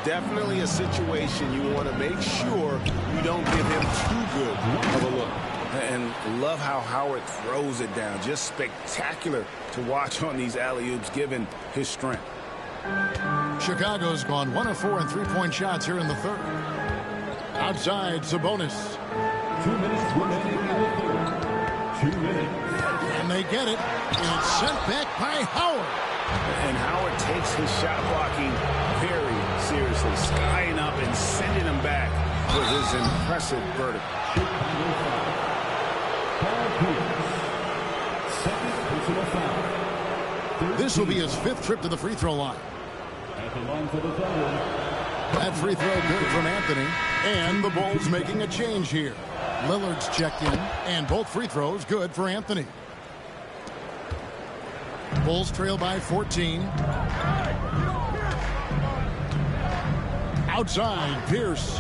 Definitely a situation you want to make sure you don't give him too good of a look. And love how Howard throws it down. Just spectacular to watch on these alley-oops given his strength. Chicago's gone 1 of 4 in 3-point shots here in the third. Outside, Sabonis. 2 minutes remaining in the third. 2 minutes. And they get it. And it's sent back by Howard. And Howard takes his shot blocking very seriously, skying up and sending him back with his impressive vertical. Second personal foul. This will be his 5th trip to the free throw line. At the line for the Thunder. That free throw good from Anthony. And the Bulls making a change here. Lillard's checked in. And both free throws good for Anthony. Bulls trail by 14. Outside, Pierce.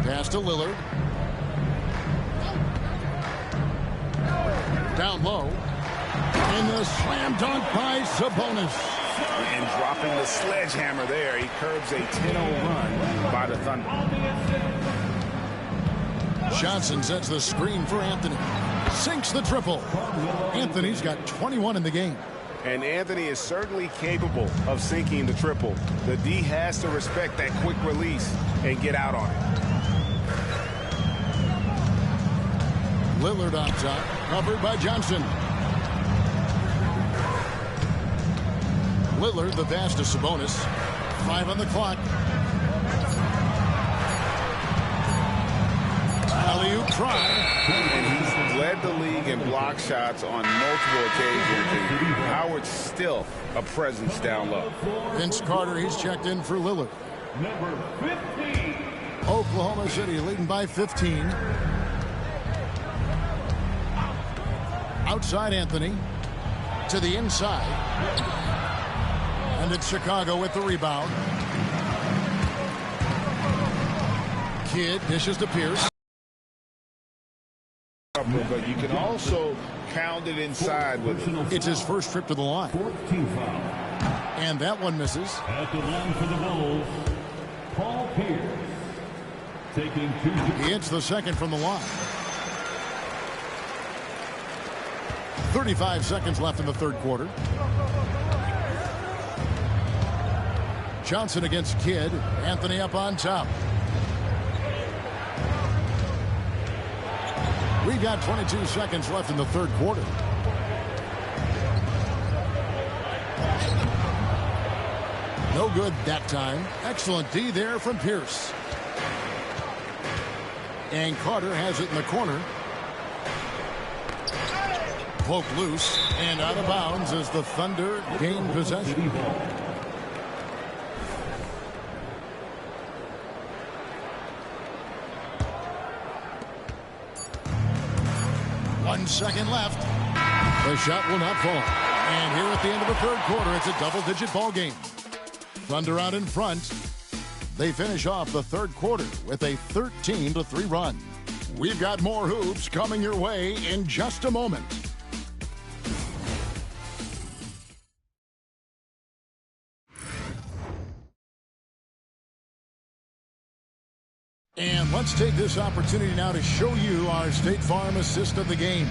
Pass to Lillard. Down low. And the slam dunk by Sabonis. And dropping the sledgehammer there, he curbs a 10-0 run by the Thunder. Johnson sets the screen for Anthony. Sinks the triple. Anthony's got 21 in the game. And Anthony is certainly capable of sinking the triple. The D has to respect that quick release and get out on it. Lillard on top, covered by Johnson. Lillard, the pass to Sabonis. 5 on the clock. Alley-oop try. And he's led the league in block shots on multiple occasions. And Howard's still a presence down low. Vince Carter, he's checked in for Lillard. Number 15. Oklahoma City leading by 15. Outside Anthony. To the inside. And it's Chicago with the rebound. Kidd dishes to Pierce. But you can also pound it inside with it. It's his first trip to the line. 14 foul. And that one misses. At the line for the Bulls, Paul Pierce. Taking 2. He hits the second from the line. 35 seconds left in the third quarter. Johnson against Kidd. Anthony up on top. We've got 22 seconds left in the third quarter. No good that time. Excellent D there from Pierce. And Carter has it in the corner. Poke loose and out of bounds as the Thunder gain possession. 1 second left. The shot will not fall. And here at the end of the third quarter, it's a double-digit ball game. Thunder out in front. They finish off the third quarter with a 13-3 run. We've got more hoops coming your way in just a moment. And let's take this opportunity now to show you our State Farm assist of the game.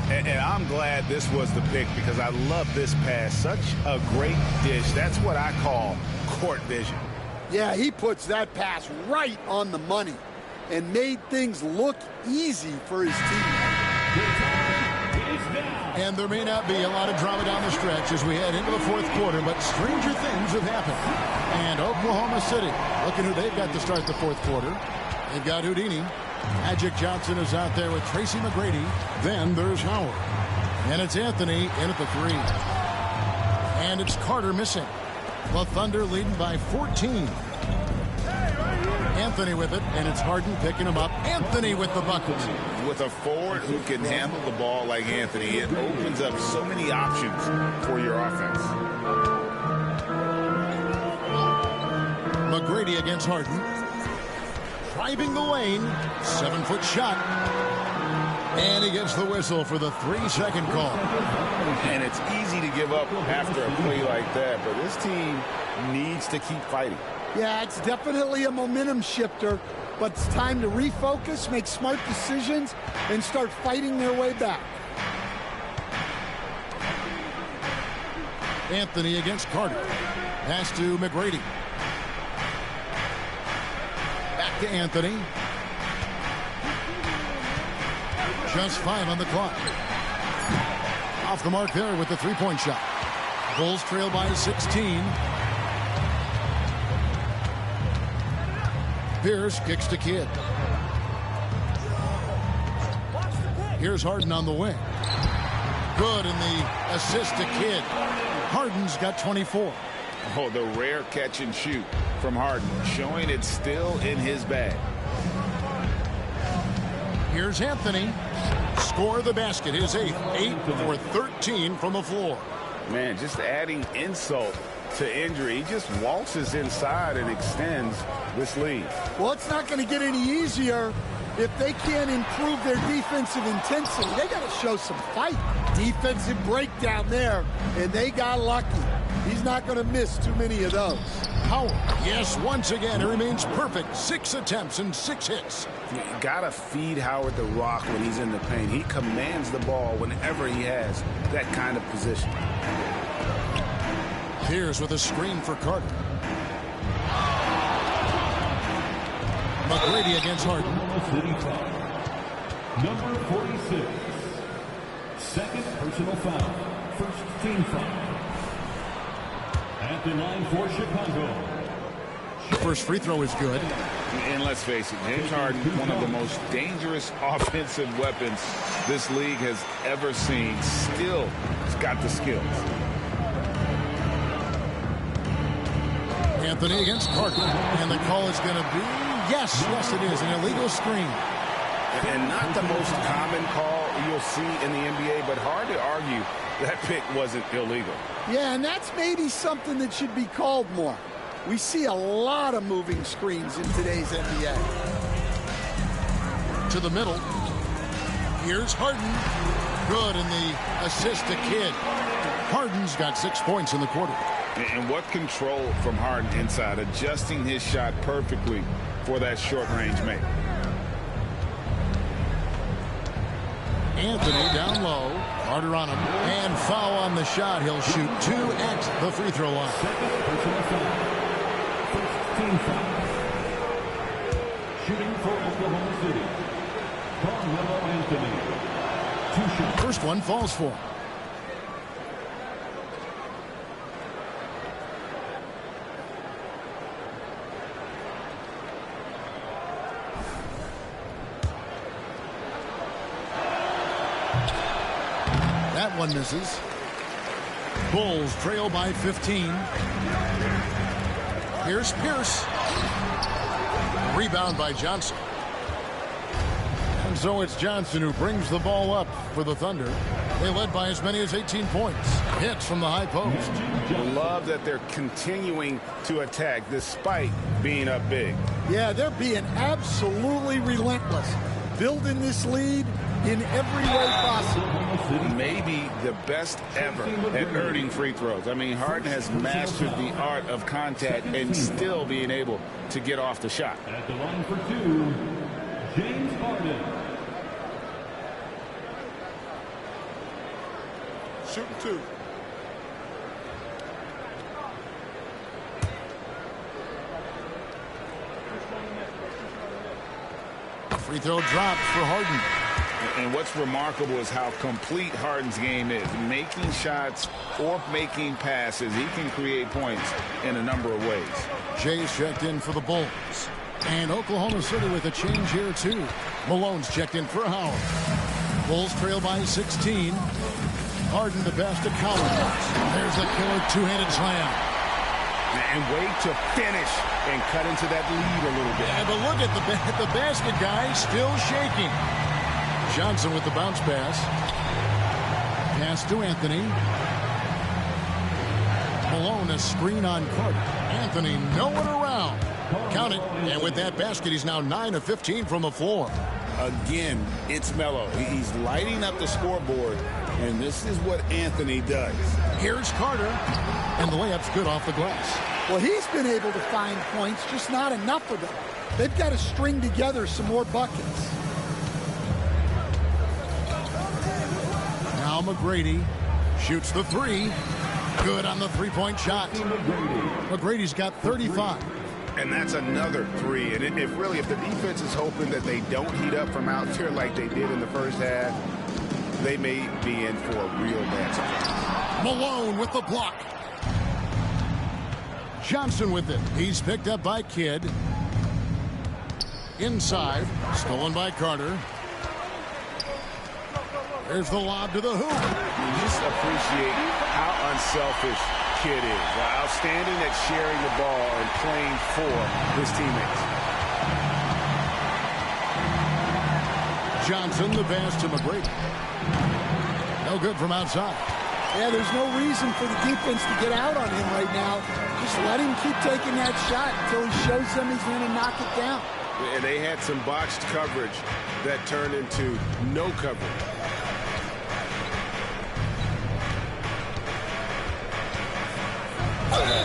And I'm glad this was the pick because I love this pass. Such a great dish. That's what I call court vision. Yeah, he puts that pass right on the money and made things look easy for his team. And there may not be a lot of drama down the stretch as we head into the fourth quarter, but stranger things have happened. And Oklahoma City, looking who they've got to start the fourth quarter. They've got Houdini. Magic Johnson is out there with Tracy McGrady. Then there's Howard. And it's Anthony in at the 3. And it's Carter missing. The Thunder leading by 14. Anthony with it, and it's Harden picking him up. Anthony with the bucket. With a forward who can handle the ball like Anthony, it opens up so many options for your offense. McGrady against Harden. Driving the lane. 7-foot shot. And he gets the whistle for the 3-second call. And it's easy to give up after a play like that, but this team needs to keep fighting. Yeah, it's definitely a momentum shifter, but it's time to refocus, make smart decisions, and start fighting their way back. Anthony against Carter. Pass to McGrady. Back to Anthony. Just 5 on the clock. Off the mark there with the three-point shot. Bulls trail by 16. Pierce kicks to Kidd. Here's Harden on the wing. Good in the assist to Kidd. Harden's got 24. Oh, the rare catch and shoot from Harden, showing it's still in his bag. Here's Anthony. Score the basket, his 8th. 8 for 13 from the floor. Man, just adding insult to injury. He just waltzes inside and extends this lead. Well, it's not going to get any easier if they can't improve their defensive intensity. They got to show some fight. defensive breakdown there, and they got lucky. He's not going to miss too many of those. Howard, yes, once again, he remains perfect. 6 attempts and 6 hits. You got to feed Howard the rock when he's in the paint. He commands the ball whenever he has that kind of position. Here's with a screen for Carter. McGrady against Harden. Number 46. Second personal foul. First team foul. At the line for Chicago. The first free throw is good. And let's face it, James Harden, one of the most dangerous offensive weapons this league has ever seen, still has got the skills. Anthony against Carter. And the call is going to be, yes, it is, an illegal screen. And not the most common call you'll see in the NBA, but hard to argue that pick wasn't illegal. Yeah, and that's maybe something that should be called more. We see a lot of moving screens in today's NBA. To the middle. Here's Harden. Good, and the assist to Kidd. Harden's got 6 points in the quarter. And what control from Harden inside, adjusting his shot perfectly for that short-range make. Anthony down low. Carter on him. And foul on the shot. He'll shoot 2 at the free throw line. First team foul. Shooting for Oklahoma City. Carmelo Anthony. 2 shots. First one falls for him. That one misses. Bulls trail by 15. Here's Pierce. Rebound by Johnson. And so it's Johnson who brings the ball up for the Thunder. They led by as many as 18 points. Hits from the high post. Love that they're continuing to attack despite being up big. Yeah, they're being absolutely relentless. Building this lead in every way possible. Maybe the best ever at earning free throws. I mean, Harden has mastered the art of contact and still being able to get off the shot. At the line for 2, James Harden. Shooting 2. Free throw dropped for Harden. And what's remarkable is how complete Harden's game is. Making shots or making passes, he can create points in a number of ways. Jay's checked in for the Bulls. And Oklahoma City with a change here, too. Malone's checked in for Howard. Bulls trail by 16. Harden the best to Collins. There's the killer two-handed slam. And wait to finish and cut into that lead a little bit. Yeah, but look at the basket guy still shaking. Johnson with the bounce pass. Pass to Anthony. Malone a screen on Carter. Anthony nowhere around. Count it. And with that basket, he's now 9 of 15 from the floor. Again, it's Melo. He's lighting up the scoreboard, and this is what Anthony does. Here's Carter. And the layup's good off the glass. Well, he's been able to find points, just not enough of them. They've got to string together some more buckets. Now McGrady shoots the 3. Good on the three-point shot. McGrady's got 35. And that's another 3. And if the defense is hoping that they don't heat up from out there like they did in the first half, they may be in for a real bad situation. Malone with the block. Johnson with it. He's picked up by Kidd. Inside. Stolen by Carter. There's the lob to the hoop. You just appreciate how unselfish Kidd is. Outstanding at sharing the ball and playing for his teammates. Johnson, the pass to McGrady. No good from outside. Yeah, there's no reason for the defense to get out on him right now. Just let him keep taking that shot until he shows them he's going to knock it down. And they had some botched coverage that turned into no coverage.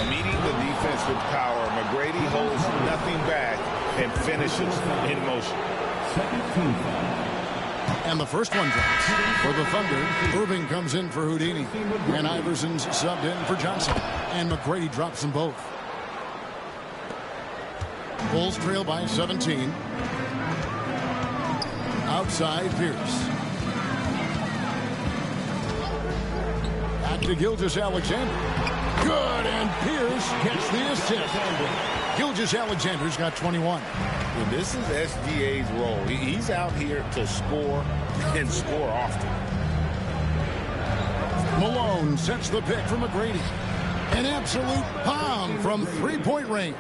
Meeting the defense with power, McGrady holds nothing back and finishes in motion. And the first one drops for the Thunder. Irving comes in for Houdini. And Iverson's subbed in for Johnson. And McGrady drops them both. Bulls trail by 17. Outside Pierce. Back to Gilgeous-Alexander. Good, and Pierce gets the assist. Gilgeous-Alexander's got 21. And this is SGA's role. He's out here to score and score often. Malone sets the pick for McGrady. An absolute bomb from three-point range.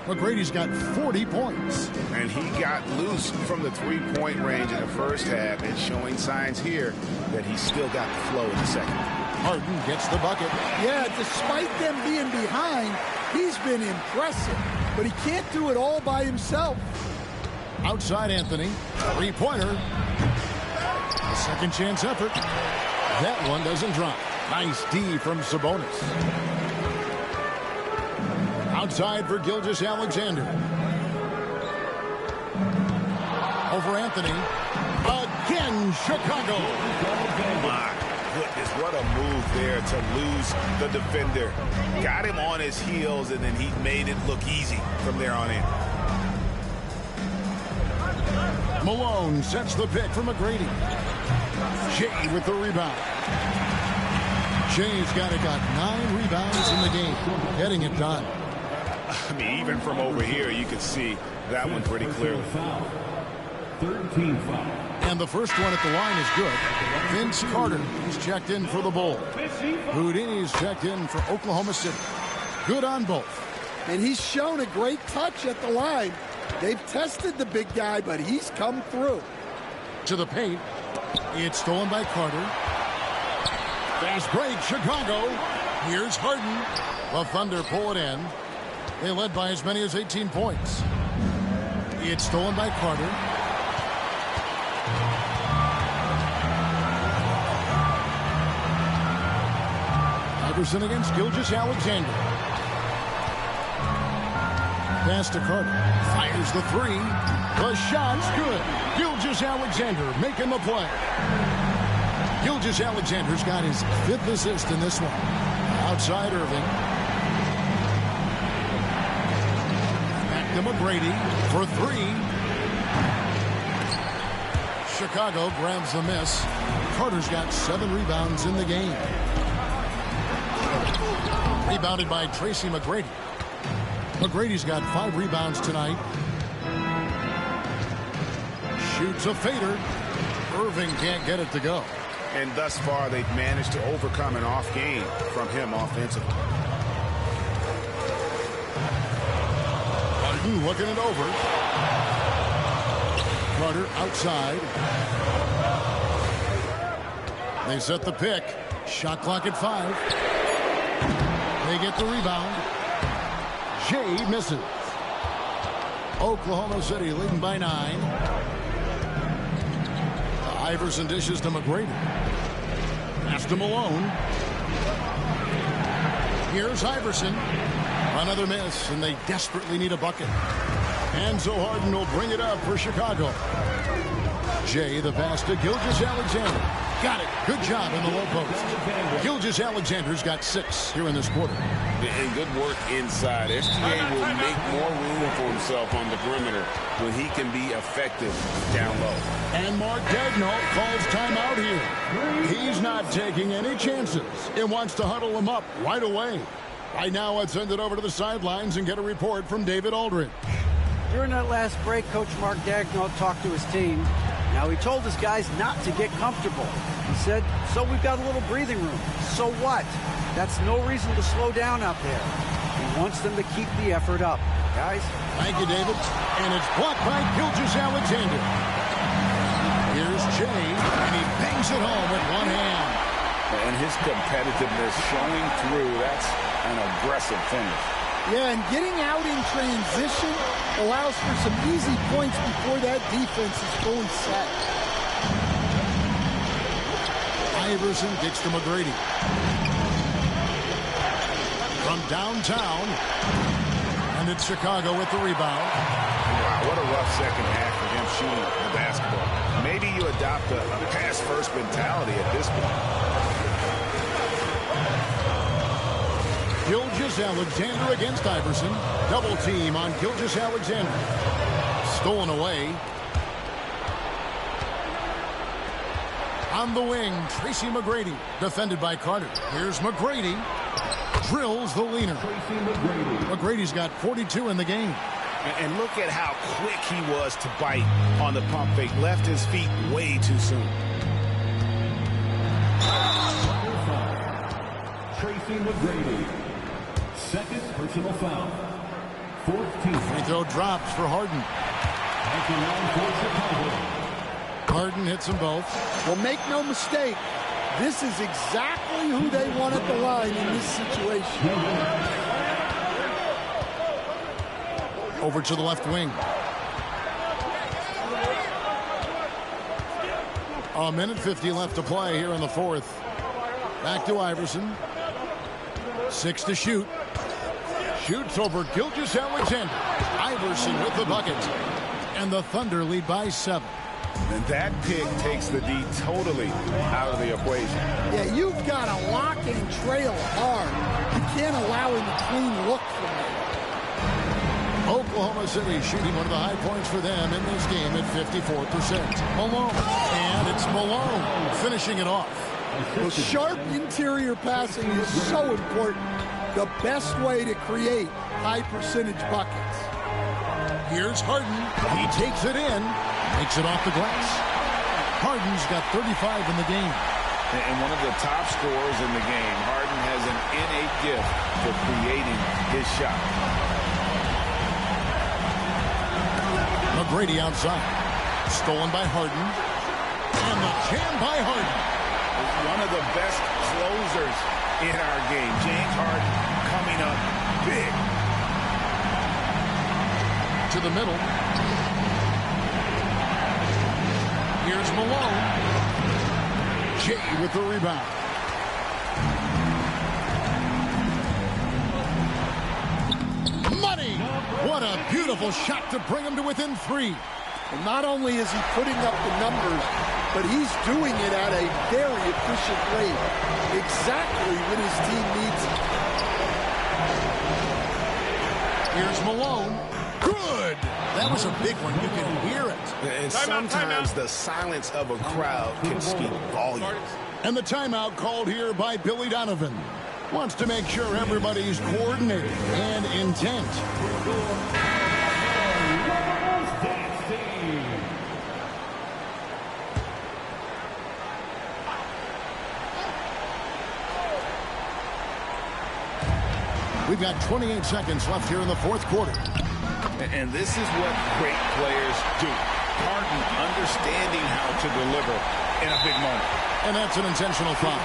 McGrady's got 40 points. And he got loose from the three-point range in the first half and showing signs here that he's still got the flow in the second. Harden gets the bucket. Yeah, despite them being behind, he's been impressive. But he can't do it all by himself. Outside Anthony. Three-pointer. A second chance effort. That one doesn't drop. Nice D from Sabonis. Outside for Gilgeous-Alexander. Over Anthony. Again, Chicago. My goodness, what a move there to lose the defender. Got him on his heels, and then he made it look easy from there on in. Malone sets the pick for McGrady. Jay with the rebound. Jay's got 9 rebounds in the game. Getting it done. I mean, even from over here, you could see that one pretty clearly. 13 foul. And the first one at the line is good. Vince Carter, he's checked in for the Bulls. Houdini's checked in for Oklahoma City. Good on both. And he's shown a great touch at the line. They've tested the big guy, but he's come through. To the paint. It's stolen by Carter. Fast break, Chicago. Here's Harden. The Thunder pull it in. They led by as many as 18 points. It's stolen by Carter. Iverson against Gilgeous-Alexander. Pass to Carter. Fires the three. The shot's good. Gilgeous-Alexander making the play. Gilgeous-Alexander's got his 5th assist in this one. Outside Irving. Back to McGrady for 3. Chicago grabs the miss. Carter's got 7 rebounds in the game. Rebounded by Tracy McGrady. McGrady's got 5 rebounds tonight. Shoots a fader. Irving can't get it to go. And thus far, they've managed to overcome an off game from him offensively. Harden looking it over. Carter outside. They set the pick. Shot clock at 5. They get the rebound. Jay misses. Oklahoma City leading by 9. Iverson dishes to McGrady. Pass to Malone. Here's Iverson. Another miss, and they desperately need a bucket. And so Harden will bring it up for Chicago. Jay, the pass to Gilgeous-Alexander. Got it. Good job in the low post. Gilgeous-Alexander's got 6 here in this quarter. And good work inside. SGA will make more room for himself on the perimeter when he can be effective down low. And Mark Daigneault calls timeout here. He's not taking any chances. It wants to huddle him up right away. Right now, let's send it over to the sidelines and get a report from David Aldridge. During that last break, Coach Mark Daigneault talked to his team. Now, he told his guys not to get comfortable. He said, so we've got a little breathing room. So what? That's no reason to slow down out there. He wants them to keep the effort up. Guys? Thank you, David. And it's blocked by Gilgeous-Alexander. Here's Jay, and he bangs it home with one hand. And his competitiveness showing through. That's an aggressive finish. Yeah, and getting out in transition allows for some easy points before that defense is fully set. Iverson gets to McGrady. downtown. And it's Chicago with the rebound. Wow, what a rough second half for him shooting the basketball. Maybe you adopt a pass-first mentality at this point. Gilgeous-Alexander against Iverson. Double team on Gilgeous-Alexander. Stolen away. On the wing, Tracy McGrady. Defended by Carter. Here's McGrady. Drills the leaner. McGrady's got 42 in the game. And look at how quick he was to bite on the pump fake. Left his feet way too soon. Tracy McGrady. Second personal foul. 14th. Free throw drops for Harden. Harden hits them both. Well, make no mistake, this is exactly who they want at the line in this situation. Over to the left wing. A minute 50 left to play here in the fourth. Back to Iverson. 6 to shoot. Shoots over Gilgeous-Alexander. Iverson with the bucket. And the Thunder lead by 7. And that pick takes the D totally out of the equation. Yeah, you've got to lock and trail hard. You can't allow him a clean look from there. Oklahoma City shooting one of the high points for them in this game at 54%. Malone. And it's Malone finishing it off. Well, sharp interior passing is so important. The best way to create high percentage buckets. Here's Harden. He takes it in. Makes it off the glass. Harden's got 35 in the game. And one of the top scorers in the game. Harden has an innate gift for creating his shot. McGrady outside. Stolen by Harden. And the jam by Harden. One of the best closers in our game. James Harden coming up big. To the middle. Here's Malone. Jay with the rebound. Money! What a beautiful shot to bring him to within 3. And not only is he putting up the numbers, but he's doing it at a very efficient rate. Exactly when his team needs it. Here's Malone. Good! That was a big one. You can hear it. And sometimes the silence of a crowd can speak volumes. And the timeout called here by Billy Donovan. Wants to make sure everybody's coordinated and intent. We've got 28 seconds left here in the fourth quarter. And this is what great players do. Harden understanding how to deliver in a big moment. And that's an intentional foul.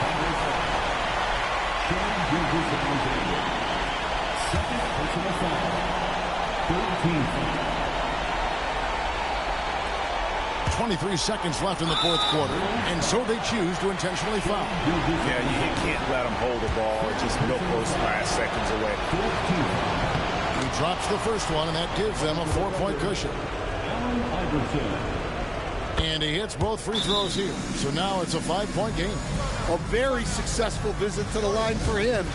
Second personal foul. 13th. 23 seconds left in the fourth quarter, and so they choose to intentionally foul. Yeah, you can't let them hold the ball or just milk those last seconds away. He drops the first one, and that gives them a 4-point cushion. And he hits both free throws here. So now it's a 5-point game. A very successful visit to the line for him.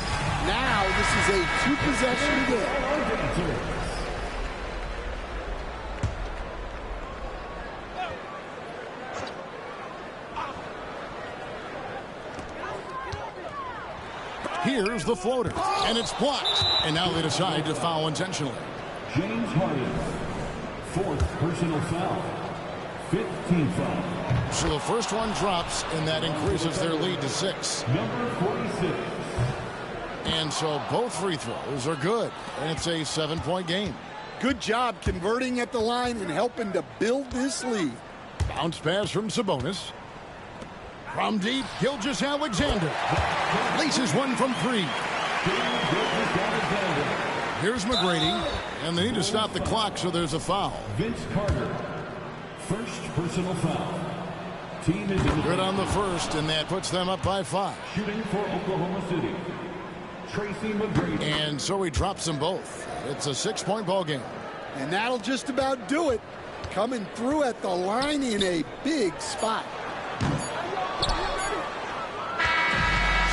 Now this is a 2-possession game. Here's the floater, and it's blocked. And now they decide to foul intentionally. James Harden, 4th personal foul, 15th foul. So the first one drops, and that increases their lead to 6. Number 46. And so both free throws are good, and it's a 7-point game. Good job converting at the line and helping to build this lead. Bounce pass from Sabonis. From deep, Gilgeous-Alexander. Laces one from 3. Here's McGrady, and they need to stop the clock, so there's a foul. Vince Carter, 1st personal foul. Team is good on the first, and that puts them up by 5. Shooting for Oklahoma City. Tracy McGrady. And so he drops them both. It's a 6-point ball game. And that'll just about do it. Coming through at the line in a big spot.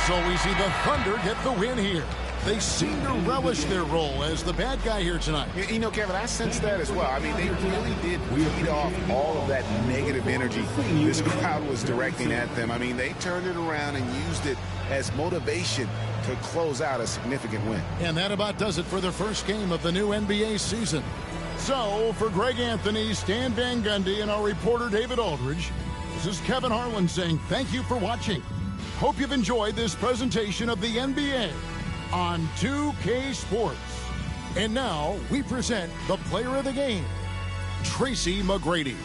So we see the Thunder get the win here. They seem to relish their role as the bad guy here tonight. You know, Kevin, I sense that as well. I mean, they really did feed off all of that negative energy this crowd was directing at them. I mean, they turned it around and used it as motivation to close out a significant win. And that about does it for the first game of the new NBA season. So, for Greg Anthony, Stan Van Gundy, and our reporter David Aldridge, this is Kevin Harlan saying thank you for watching. Hope you've enjoyed this presentation of the NBA on 2K Sports. And now we present the player of the game, Tracy McGrady.